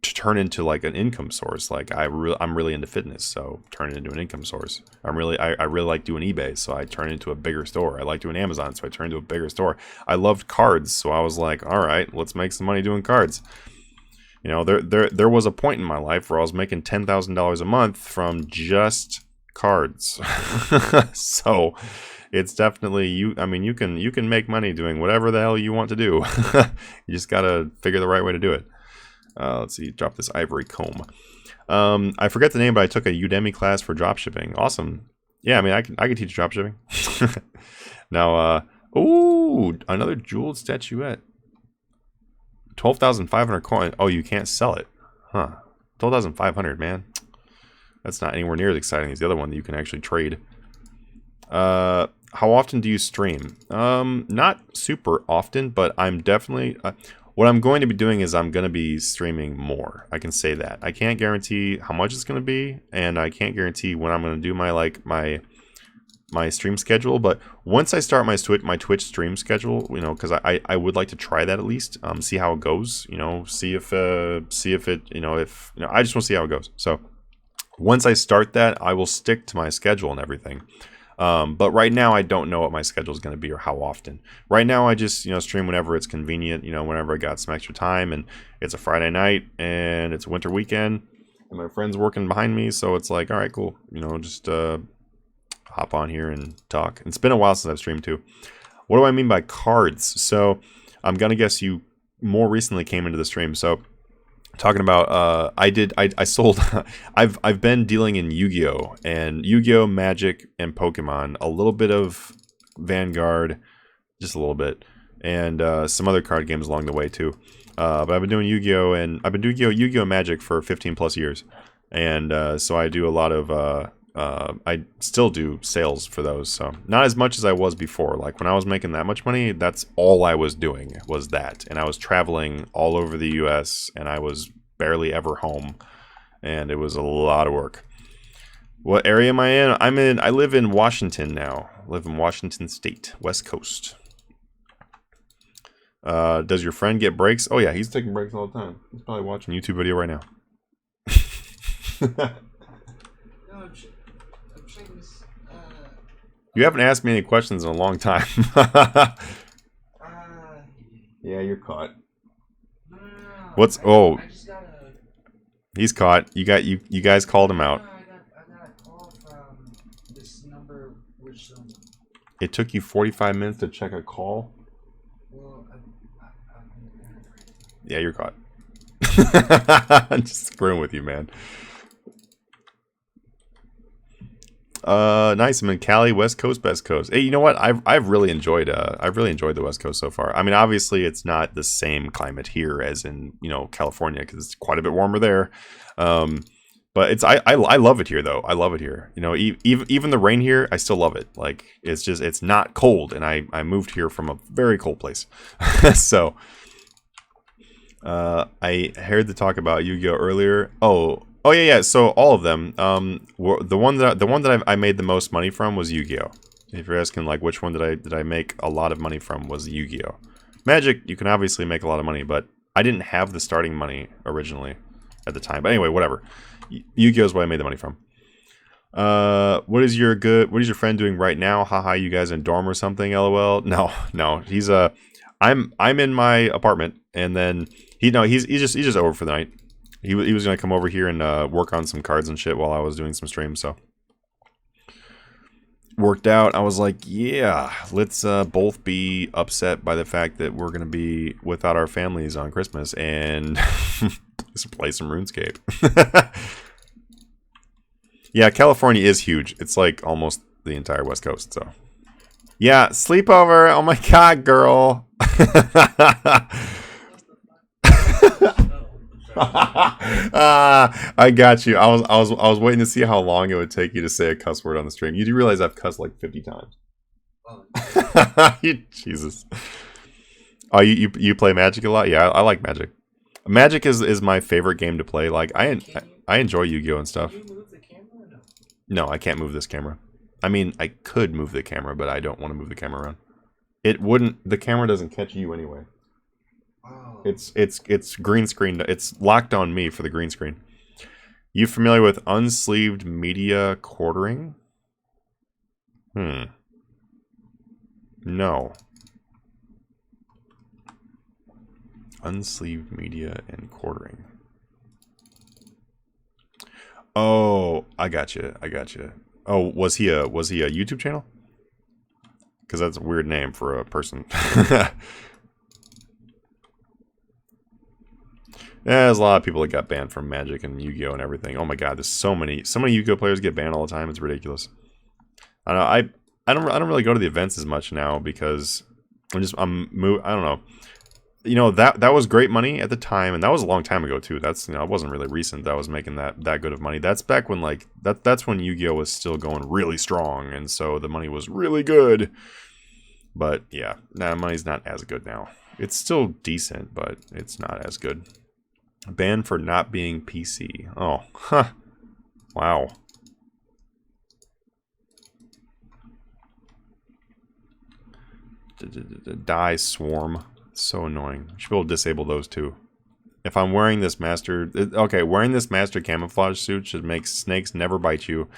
to turn into like an income source. Like I'm really into fitness, so turn it into an income source. I really like doing eBay, so I turn it into a bigger store. I like doing Amazon, so I turn it into a bigger store. I loved cards, so I was like, all right, let's make some money doing cards. You know, there was a point in my life where I was making $10,000 a month from just cards. So it's definitely you can make money doing whatever the hell you want to do. You just gotta figure the right way to do it. Let's see, drop this ivory comb. I forget the name, but I took a Udemy class for dropshipping. Awesome. Yeah, I mean, I can teach dropshipping. Now, ooh, another jeweled statuette. 12,500 coin. Oh, you can't sell it. Huh. 12,500, man. That's not anywhere near as exciting as the other one that you can actually trade. How often do you stream? Not super often, but I'm definitely... what I'm going to be doing is I'm going to be streaming more. I can say that. I can't guarantee how much it's going to be, and I can't guarantee when I'm going to do my stream schedule. But once I start my Twitch stream schedule, you know, because I would like to try that at least, see how it goes. You know, see if it, you know, I just want to see how it goes. So once I start that, I will stick to my schedule and everything. But right now, I don't know what my schedule is going to be or how often. Right now, I just, you know, stream whenever it's convenient, you know, whenever I got some extra time, and it's a Friday night, and it's a winter weekend, and my friend's working behind me, so it's like, all right, cool, you know, just hop on here and talk. It's been a while since I've streamed, too. What do I mean by cards? So, I'm going to guess you more recently came into the stream, so... Talking about, I sold, I've been dealing in Yu-Gi-Oh! And Yu-Gi-Oh! Magic and Pokemon, a little bit of Vanguard, just a little bit, and some other card games along the way too. But I've been doing Yu-Gi-Oh! And I've been doing Yu-Gi-Oh! Magic for 15 plus years. And so I do a lot of, I still do sales for those, so not as much as I was before. Like when I was making that much money, that's all I was doing was that, and I was traveling all over the US, and I was barely ever home, and it was a lot of work. What area am I in? I live in Washington now. I live in Washington State, West Coast. Does your friend get breaks? Oh yeah, he's taking breaks all the time. He's probably watching a YouTube video right now. You haven't asked me any questions in a long time. Yeah, you're caught. No. What's... Oh. He's caught. You guys called him out. I got a call from this number, which... It took you 45 minutes to check a call? Well, yeah, you're caught. I'm just screwing with you, man. Nice. I'm in Cali, West Coast, Best Coast. Hey, you know what? I've really enjoyed the West Coast so far. I mean, obviously, it's not the same climate here as in, you know, California, because it's quite a bit warmer there. But it's I love it here though. I love it here. You know, even the rain here, I still love it. Like it's not cold, and I moved here from a very cold place, so. I heard the talk about Yu-Gi-Oh earlier. Oh yeah. So all of them. The one that I made the most money from was Yu-Gi-Oh. If you're asking like which one did I make a lot of money from, was Yu-Gi-Oh. Magic, you can obviously make a lot of money, but I didn't have the starting money originally at the time. But anyway, whatever. Yu-Gi-Oh is what I made the money from. What is your friend doing right now? Haha, you guys in dorm or something? LOL. No. He's I'm in my apartment, and then he's just over for the night. He was gonna come over here and work on some cards and shit while I was doing some streams, so worked out. I was like, yeah, let's both be upset by the fact that we're gonna be without our families on Christmas and just play some RuneScape. Yeah, California is huge. It's like almost the entire West Coast, so yeah, sleepover. Oh my god, girl. I got you. I was waiting to see how long it would take you to say a cuss word on the stream. You do realize I've cussed like 50 times. Jesus. Oh, you play Magic a lot? Yeah, I like Magic. Magic is my favorite game to play. Like I enjoy Yu-Gi-Oh and stuff. Can you move the camera or no? No, I can't move this camera. I mean, I could move the camera, but I don't want to move the camera around. It wouldn't. The camera doesn't catch you anyway. Oh. It's green screen. It's locked on me for the green screen. You familiar with unsleeved media quartering? No. Unsleeved media and quartering. Oh, I gotcha. Oh, was he a YouTube channel? Because that's a weird name for a person. Yeah, there's a lot of people that got banned from Magic and Yu-Gi-Oh and everything. Oh my god, there's so many Yu-Gi-Oh players get banned all the time. It's ridiculous. I don't know. I don't really go to the events as much now because I don't know. You know, that was great money at the time, and that was a long time ago too. That's, you know, it wasn't really recent that I was making that good of money. That's back when like that's when Yu-Gi-Oh was still going really strong, and so the money was really good. But yeah, nah, money's not as good now. It's still decent, but it's not as good. Banned for not being PC. Oh, huh. Wow. Die Swarm. So annoying. Should be able to disable those too. If I'm wearing this master... Okay, wearing this master camouflage suit should make snakes never bite you,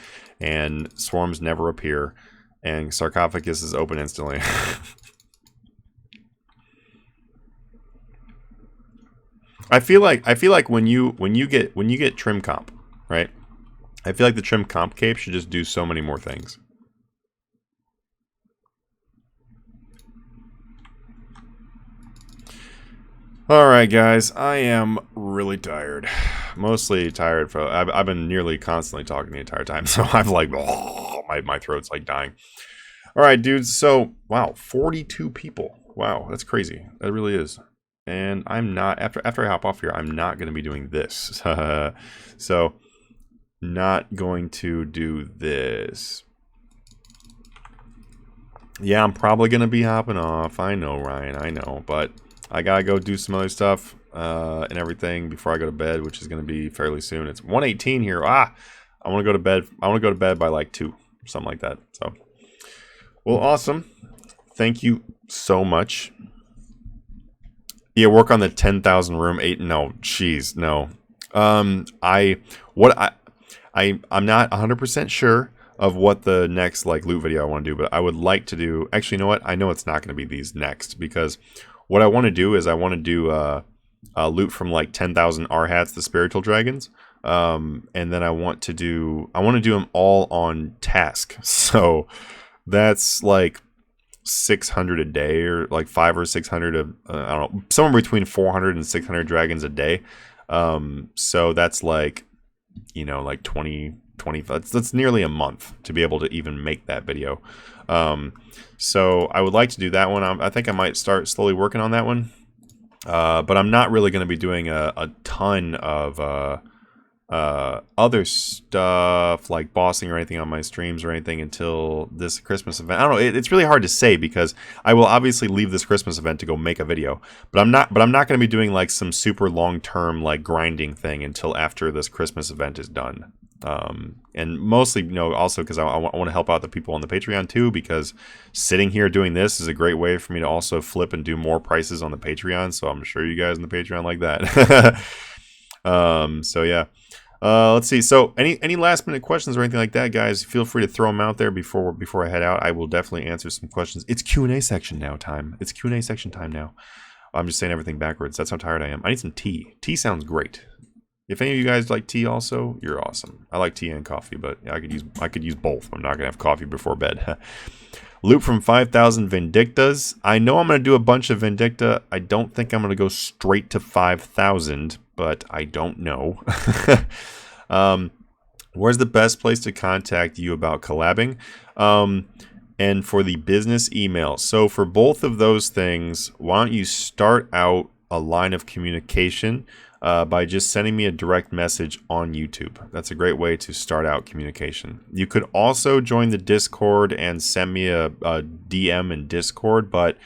and swarms never appear, and sarcophagus is open instantly. I feel like when you get trim comp, right? I feel like the trim comp cape should just do so many more things. Alright guys, I am really tired. Mostly tired for I've been nearly constantly talking the entire time, so I'm like, oh, my throat's like dying. Alright dudes, so wow, 42 people. Wow, that's crazy. That really is. And I'm not, after I hop off here, I'm not gonna be doing this. So not going to do this. Yeah, I'm probably gonna be hopping off. I know, Ryan, I know, but I gotta go do some other stuff and everything before I go to bed, which is gonna be fairly soon. It's 1:18 here. I want to go to bed. I want to go to bed by like 2, something like that. So, well, awesome. Thank you so much. Yeah, work on the 10,000 room 8. No, jeez, no. I'm not 100% sure of what the next like loot video I want to do, but I would like to do. Actually, you know what? I know it's not going to be these next, because what I want to do is I want to do loot from like 10,000 R-hats, the spiritual dragons, and then I want to do them all on task. So that's like 600 a day, or like 500 or 600 of I don't know, somewhere between 400 and 600 dragons a day. So that's like, you know, like 20 that's nearly a month to be able to even make that video. So I would like to do that one. I think I might start slowly working on that one, but I'm not really going to be doing a ton of other stuff like bossing or anything on my streams or anything until this Christmas event. I don't know. It's really hard to say, because I will obviously leave this Christmas event to go make a video, but I'm not going to be doing like some super long-term like grinding thing until after this Christmas event is done. And mostly, you know, also because I want to help out the people on the Patreon too, because sitting here doing this is a great way for me to also flip and do more prices on the Patreon. So I'm sure you guys on the Patreon like that. So yeah. Let's see. So any last minute questions or anything like that, guys, feel free to throw them out there before I head out. I will definitely answer some questions. It's Q&A section now time. It's Q&A section time now. I'm just saying everything backwards. That's how tired I am. I need some tea. Tea sounds great. If any of you guys like tea also, you're awesome. I like tea and coffee, but I could use both. I'm not gonna have coffee before bed. Loot from 5,000 Vindictas. I know I'm gonna do a bunch of Vindicta. I don't think I'm gonna go straight to 5,000, but I don't know. Where's the best place to contact you about collabing? And for the business email. So for both of those things, why don't you start out a line of communication by just sending me a direct message on YouTube. That's a great way to start out communication. You could also join the Discord and send me a DM in Discord, but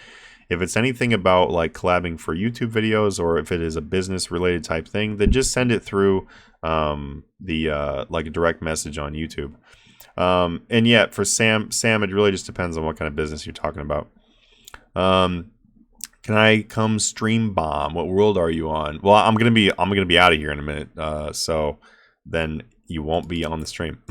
if it's anything about like collabing for YouTube videos, or if it is a business related type thing, then just send it through like a direct message on YouTube. And yeah, for Sam, it really just depends on what kind of business you're talking about. Can I come stream bomb? What world are you on? Well, I'm gonna be out of here in a minute. So then you won't be on the stream.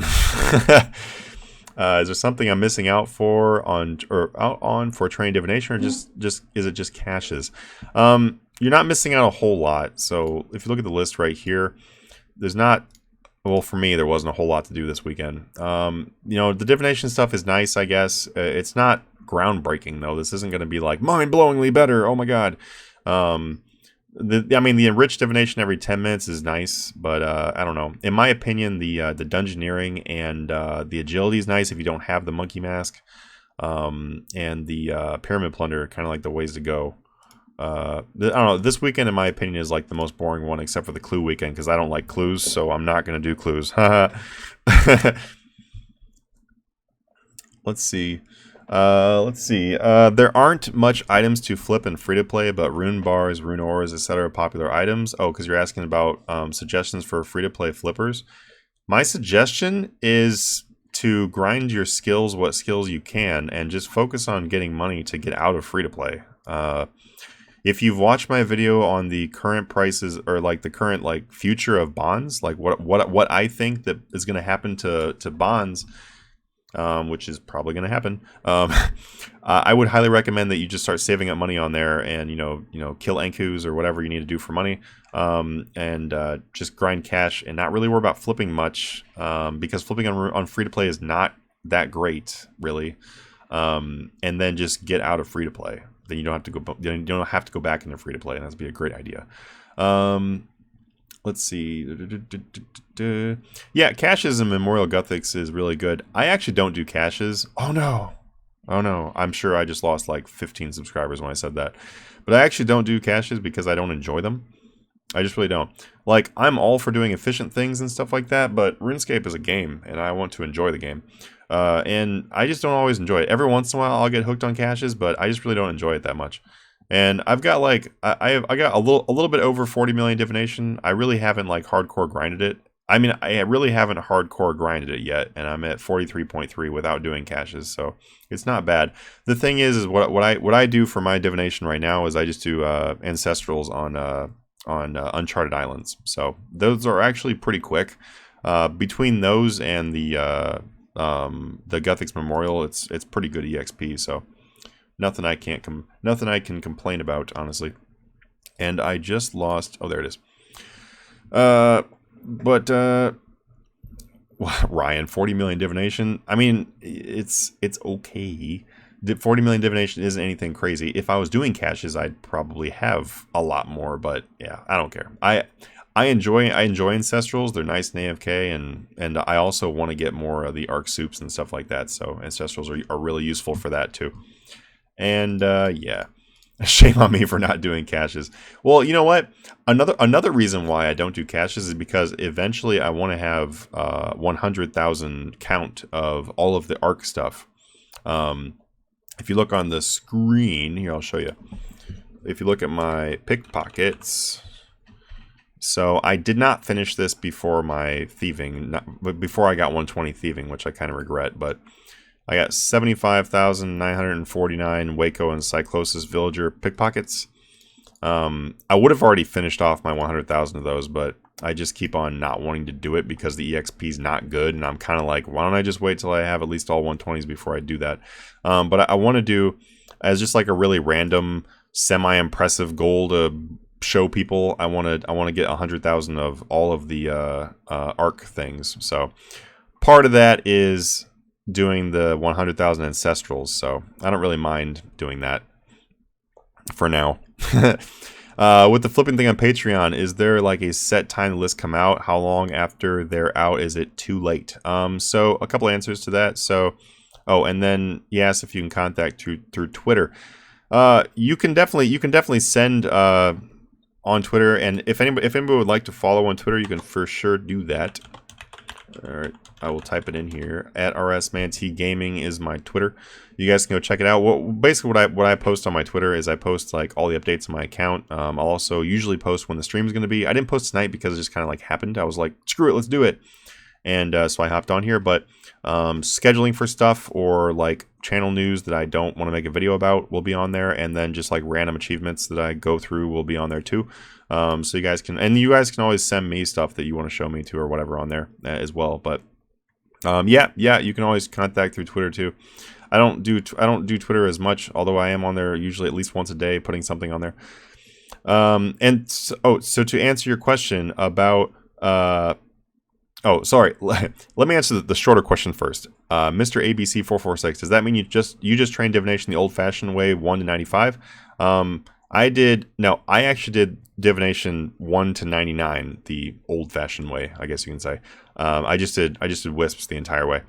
Is there something I'm missing out on for training divination, or just is it just caches? You're not missing out a whole lot. So if you look at the list right here, there's not. Well, for me, there wasn't a whole lot to do this weekend. You know, the divination stuff is nice, I guess. It's not groundbreaking, though. This isn't going to be like mind-blowingly better. Oh my god. I mean, the enriched divination every 10 minutes is nice, but I don't know. In my opinion, the dungeoneering and the agility is nice if you don't have the monkey mask, and the pyramid plunder are kind of like the ways to go. I don't know. This weekend, in my opinion, is like the most boring one, except for the clue weekend, because I don't like clues, so I'm not going to do clues. Let's see. There aren't much items to flip in free-to-play, but rune bars, rune ores, etc. are popular items. Oh, because you're asking about suggestions for free-to-play flippers. My suggestion is to grind your skills, what skills you can, and just focus on getting money to get out of free-to-play. If you've watched my video on the current prices, or like the current like future of bonds, like what I think that is going to happen to bonds, which is probably going to happen, I would highly recommend that you just start saving up money on there, and kill Enkus or whatever you need to do for money, and just grind cash and not really worry about flipping much, because flipping on free to play is not that great, really. And then just get out of free to play. Then you don't have to go. You don't have to go back into free to play, and that'd be a great idea. Let's see. Yeah, caches and Memorial Gothics is really good. I actually don't do caches. Oh no. I'm sure I just lost like 15 subscribers when I said that. But I actually don't do caches because I don't enjoy them. I just really don't. Like, I'm all for doing efficient things and stuff like that, but RuneScape is a game, and I want to enjoy the game. And I just don't always enjoy it. Every once in a while, I'll get hooked on caches, but I just really don't enjoy it that much. And I've got like I got a little bit over 40 million divination. I really haven't like hardcore grinded it. I mean, I really haven't hardcore grinded it yet, and I'm at 43.3 without doing caches, so it's not bad. The thing is what I do for my divination right now is I just do ancestrals on uncharted islands. So those are actually pretty quick. Between those and the Gothics Memorial, it's pretty good EXP. So nothing I can complain about, honestly. And I just lost. Oh, there it is. But Ryan, 40 million divination. I mean, it's okay. 40 million divination isn't anything crazy. If I was doing caches, I'd probably have a lot more. But yeah, I don't care. I enjoy ancestrals. They're nice in AFK, and I also want to get more of the arc soups and stuff like that. So ancestrals are really useful for that too. And yeah, shame on me for not doing caches. Well, you know what? Another reason why I don't do caches is because eventually I want to have 100,000 count of all of the arc stuff. If you look on the screen here, I'll show you. If you look at my pickpockets. So I did not finish this before my thieving, before I got 120 thieving, which I kind of regret, but I got 75,949 Waco and Cyclosis Villager pickpockets. I would have already finished off my 100,000 of those, but I just keep on not wanting to do it because the EXP is not good, and I'm kind of like, why don't I just wait till I have at least all 120s before I do that? But I want to do, as just like a really random, semi-impressive goal to show people, I want to get 100,000 of all of the arc things. So part of that is doing the 100,000 ancestrals, so I don't really mind doing that for now. With the flipping thing on Patreon, is there like a set time the list come out? How long after they're out is it too late? So a couple answers to that. So, oh, and then he asked if you can contact through Twitter. You can definitely send on Twitter, and if anybody would like to follow on Twitter, you can for sure do that. All right, I will type it in here. At Manatee Gaming is my Twitter. You guys can go check it out. Basically, what I post on my Twitter is I post like all the updates on my account. I'll also usually post when the stream is going to be. I didn't post tonight because it just kind of like happened. I was like, screw it, let's do it. And so I hopped on here. But scheduling for stuff or like channel news that I don't want to make a video about will be on there. And then just like random achievements that I go through will be on there too. So you guys can always send me stuff that you want to show me to or whatever on there as well. But yeah, you can always contact through Twitter too. I don't do Twitter as much, although I am on there usually at least once a day, putting something on there. And so to answer your question about oh, sorry. Let me answer the shorter question first. Mr. ABC446, does that mean you just train divination the old-fashioned way, 1 to 95? I actually did divination 1 to 99, the old-fashioned way, I guess you can say. I just did wisps the entire way.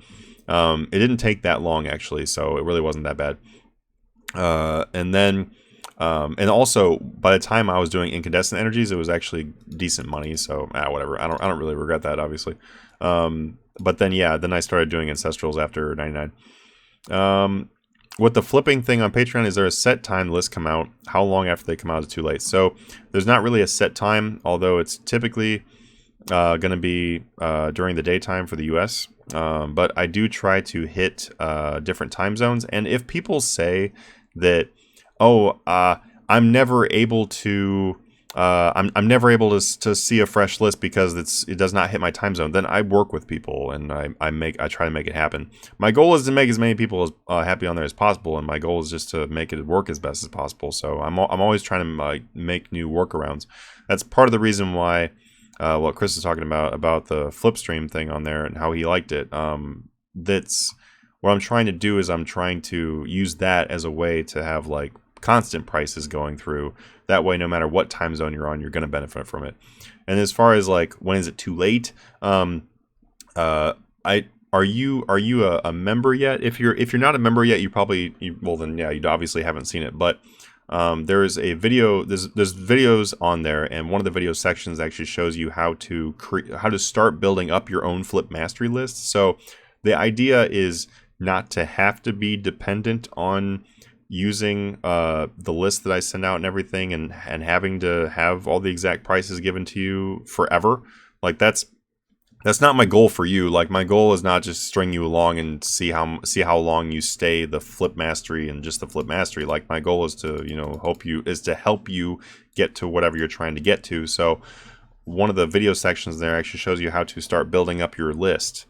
It didn't take that long actually, so it really wasn't that bad. And then, and also by the time I was doing incandescent energies, it was actually decent money. So whatever. I don't really regret that, obviously. But then then I started doing ancestrals after 99. With the flipping thing on Patreon, is there a set time lists come out? How long after they come out is too late? So there's not really a set time, although it's typically going to be during the daytime for the US. But I do try to hit different time zones. And if people say that, I'm never able to I'm never able to see a fresh list because it does not hit my time zone, then I work with people and I try to make it happen. My goal is to make as many people as happy on there as possible, and my goal is just to make it work as best as possible. So I'm always trying to make new workarounds. That's part of the reason why what Chris is talking about the flip stream thing on there and how he liked it. That's what I'm trying to do, is I'm trying to use that as a way to have like constant prices going through. That way, no matter what time zone you're on, you're going to benefit from it. And as far as like when is it too late, are you a member yet? If you're not a member yet, you obviously haven't seen it. But there's a video. There's videos on there, and one of the video sections actually shows you how to start building up your own flip mastery list. So the idea is not to have to be dependent on using the list that I send out and everything, and having to have all the exact prices given to you forever. Like that's not my goal for you. Like my goal is not just string you along and see how long you stay the flip mastery and just the flip mastery. Like my goal is to help you get to whatever you're trying to get to. So one of the video sections there actually shows you how to start building up your list.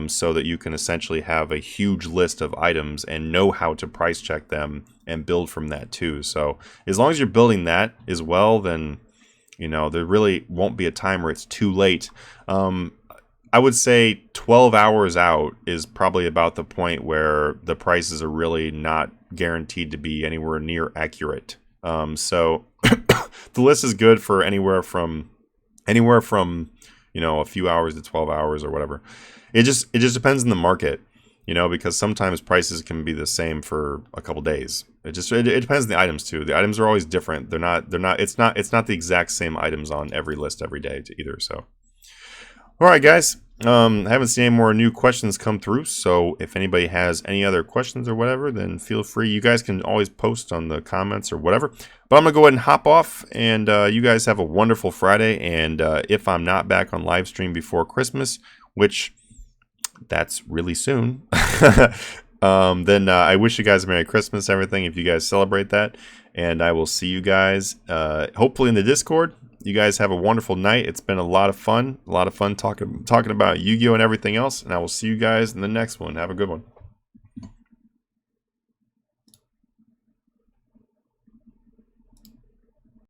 So that you can essentially have a huge list of items and know how to price check them and build from that too. So as long as you're building that as well, then there really won't be a time where it's too late. I would say 12 hours out is probably about the point where the prices are really not guaranteed to be anywhere near accurate. So the list is good for anywhere from a few hours to 12 hours or whatever. It just depends on the market, because sometimes prices can be the same for a couple days. It depends on the items too. The items are always different. It's not the exact same items on every list every day either. So, all right, guys. I haven't seen any more new questions come through. So if anybody has any other questions or whatever, then feel free. You guys can always post on the comments or whatever. But I'm going to go ahead and hop off, and you guys have a wonderful Friday. And if I'm not back on live stream before Christmas, which that's really soon, then I wish you guys a Merry Christmas, everything, if you guys celebrate that. And I will see you guys hopefully in the Discord. You guys have a wonderful night. It's been a lot of fun talking about Yu-Gi-Oh and everything else. And I will see you guys in the next one. Have a good one.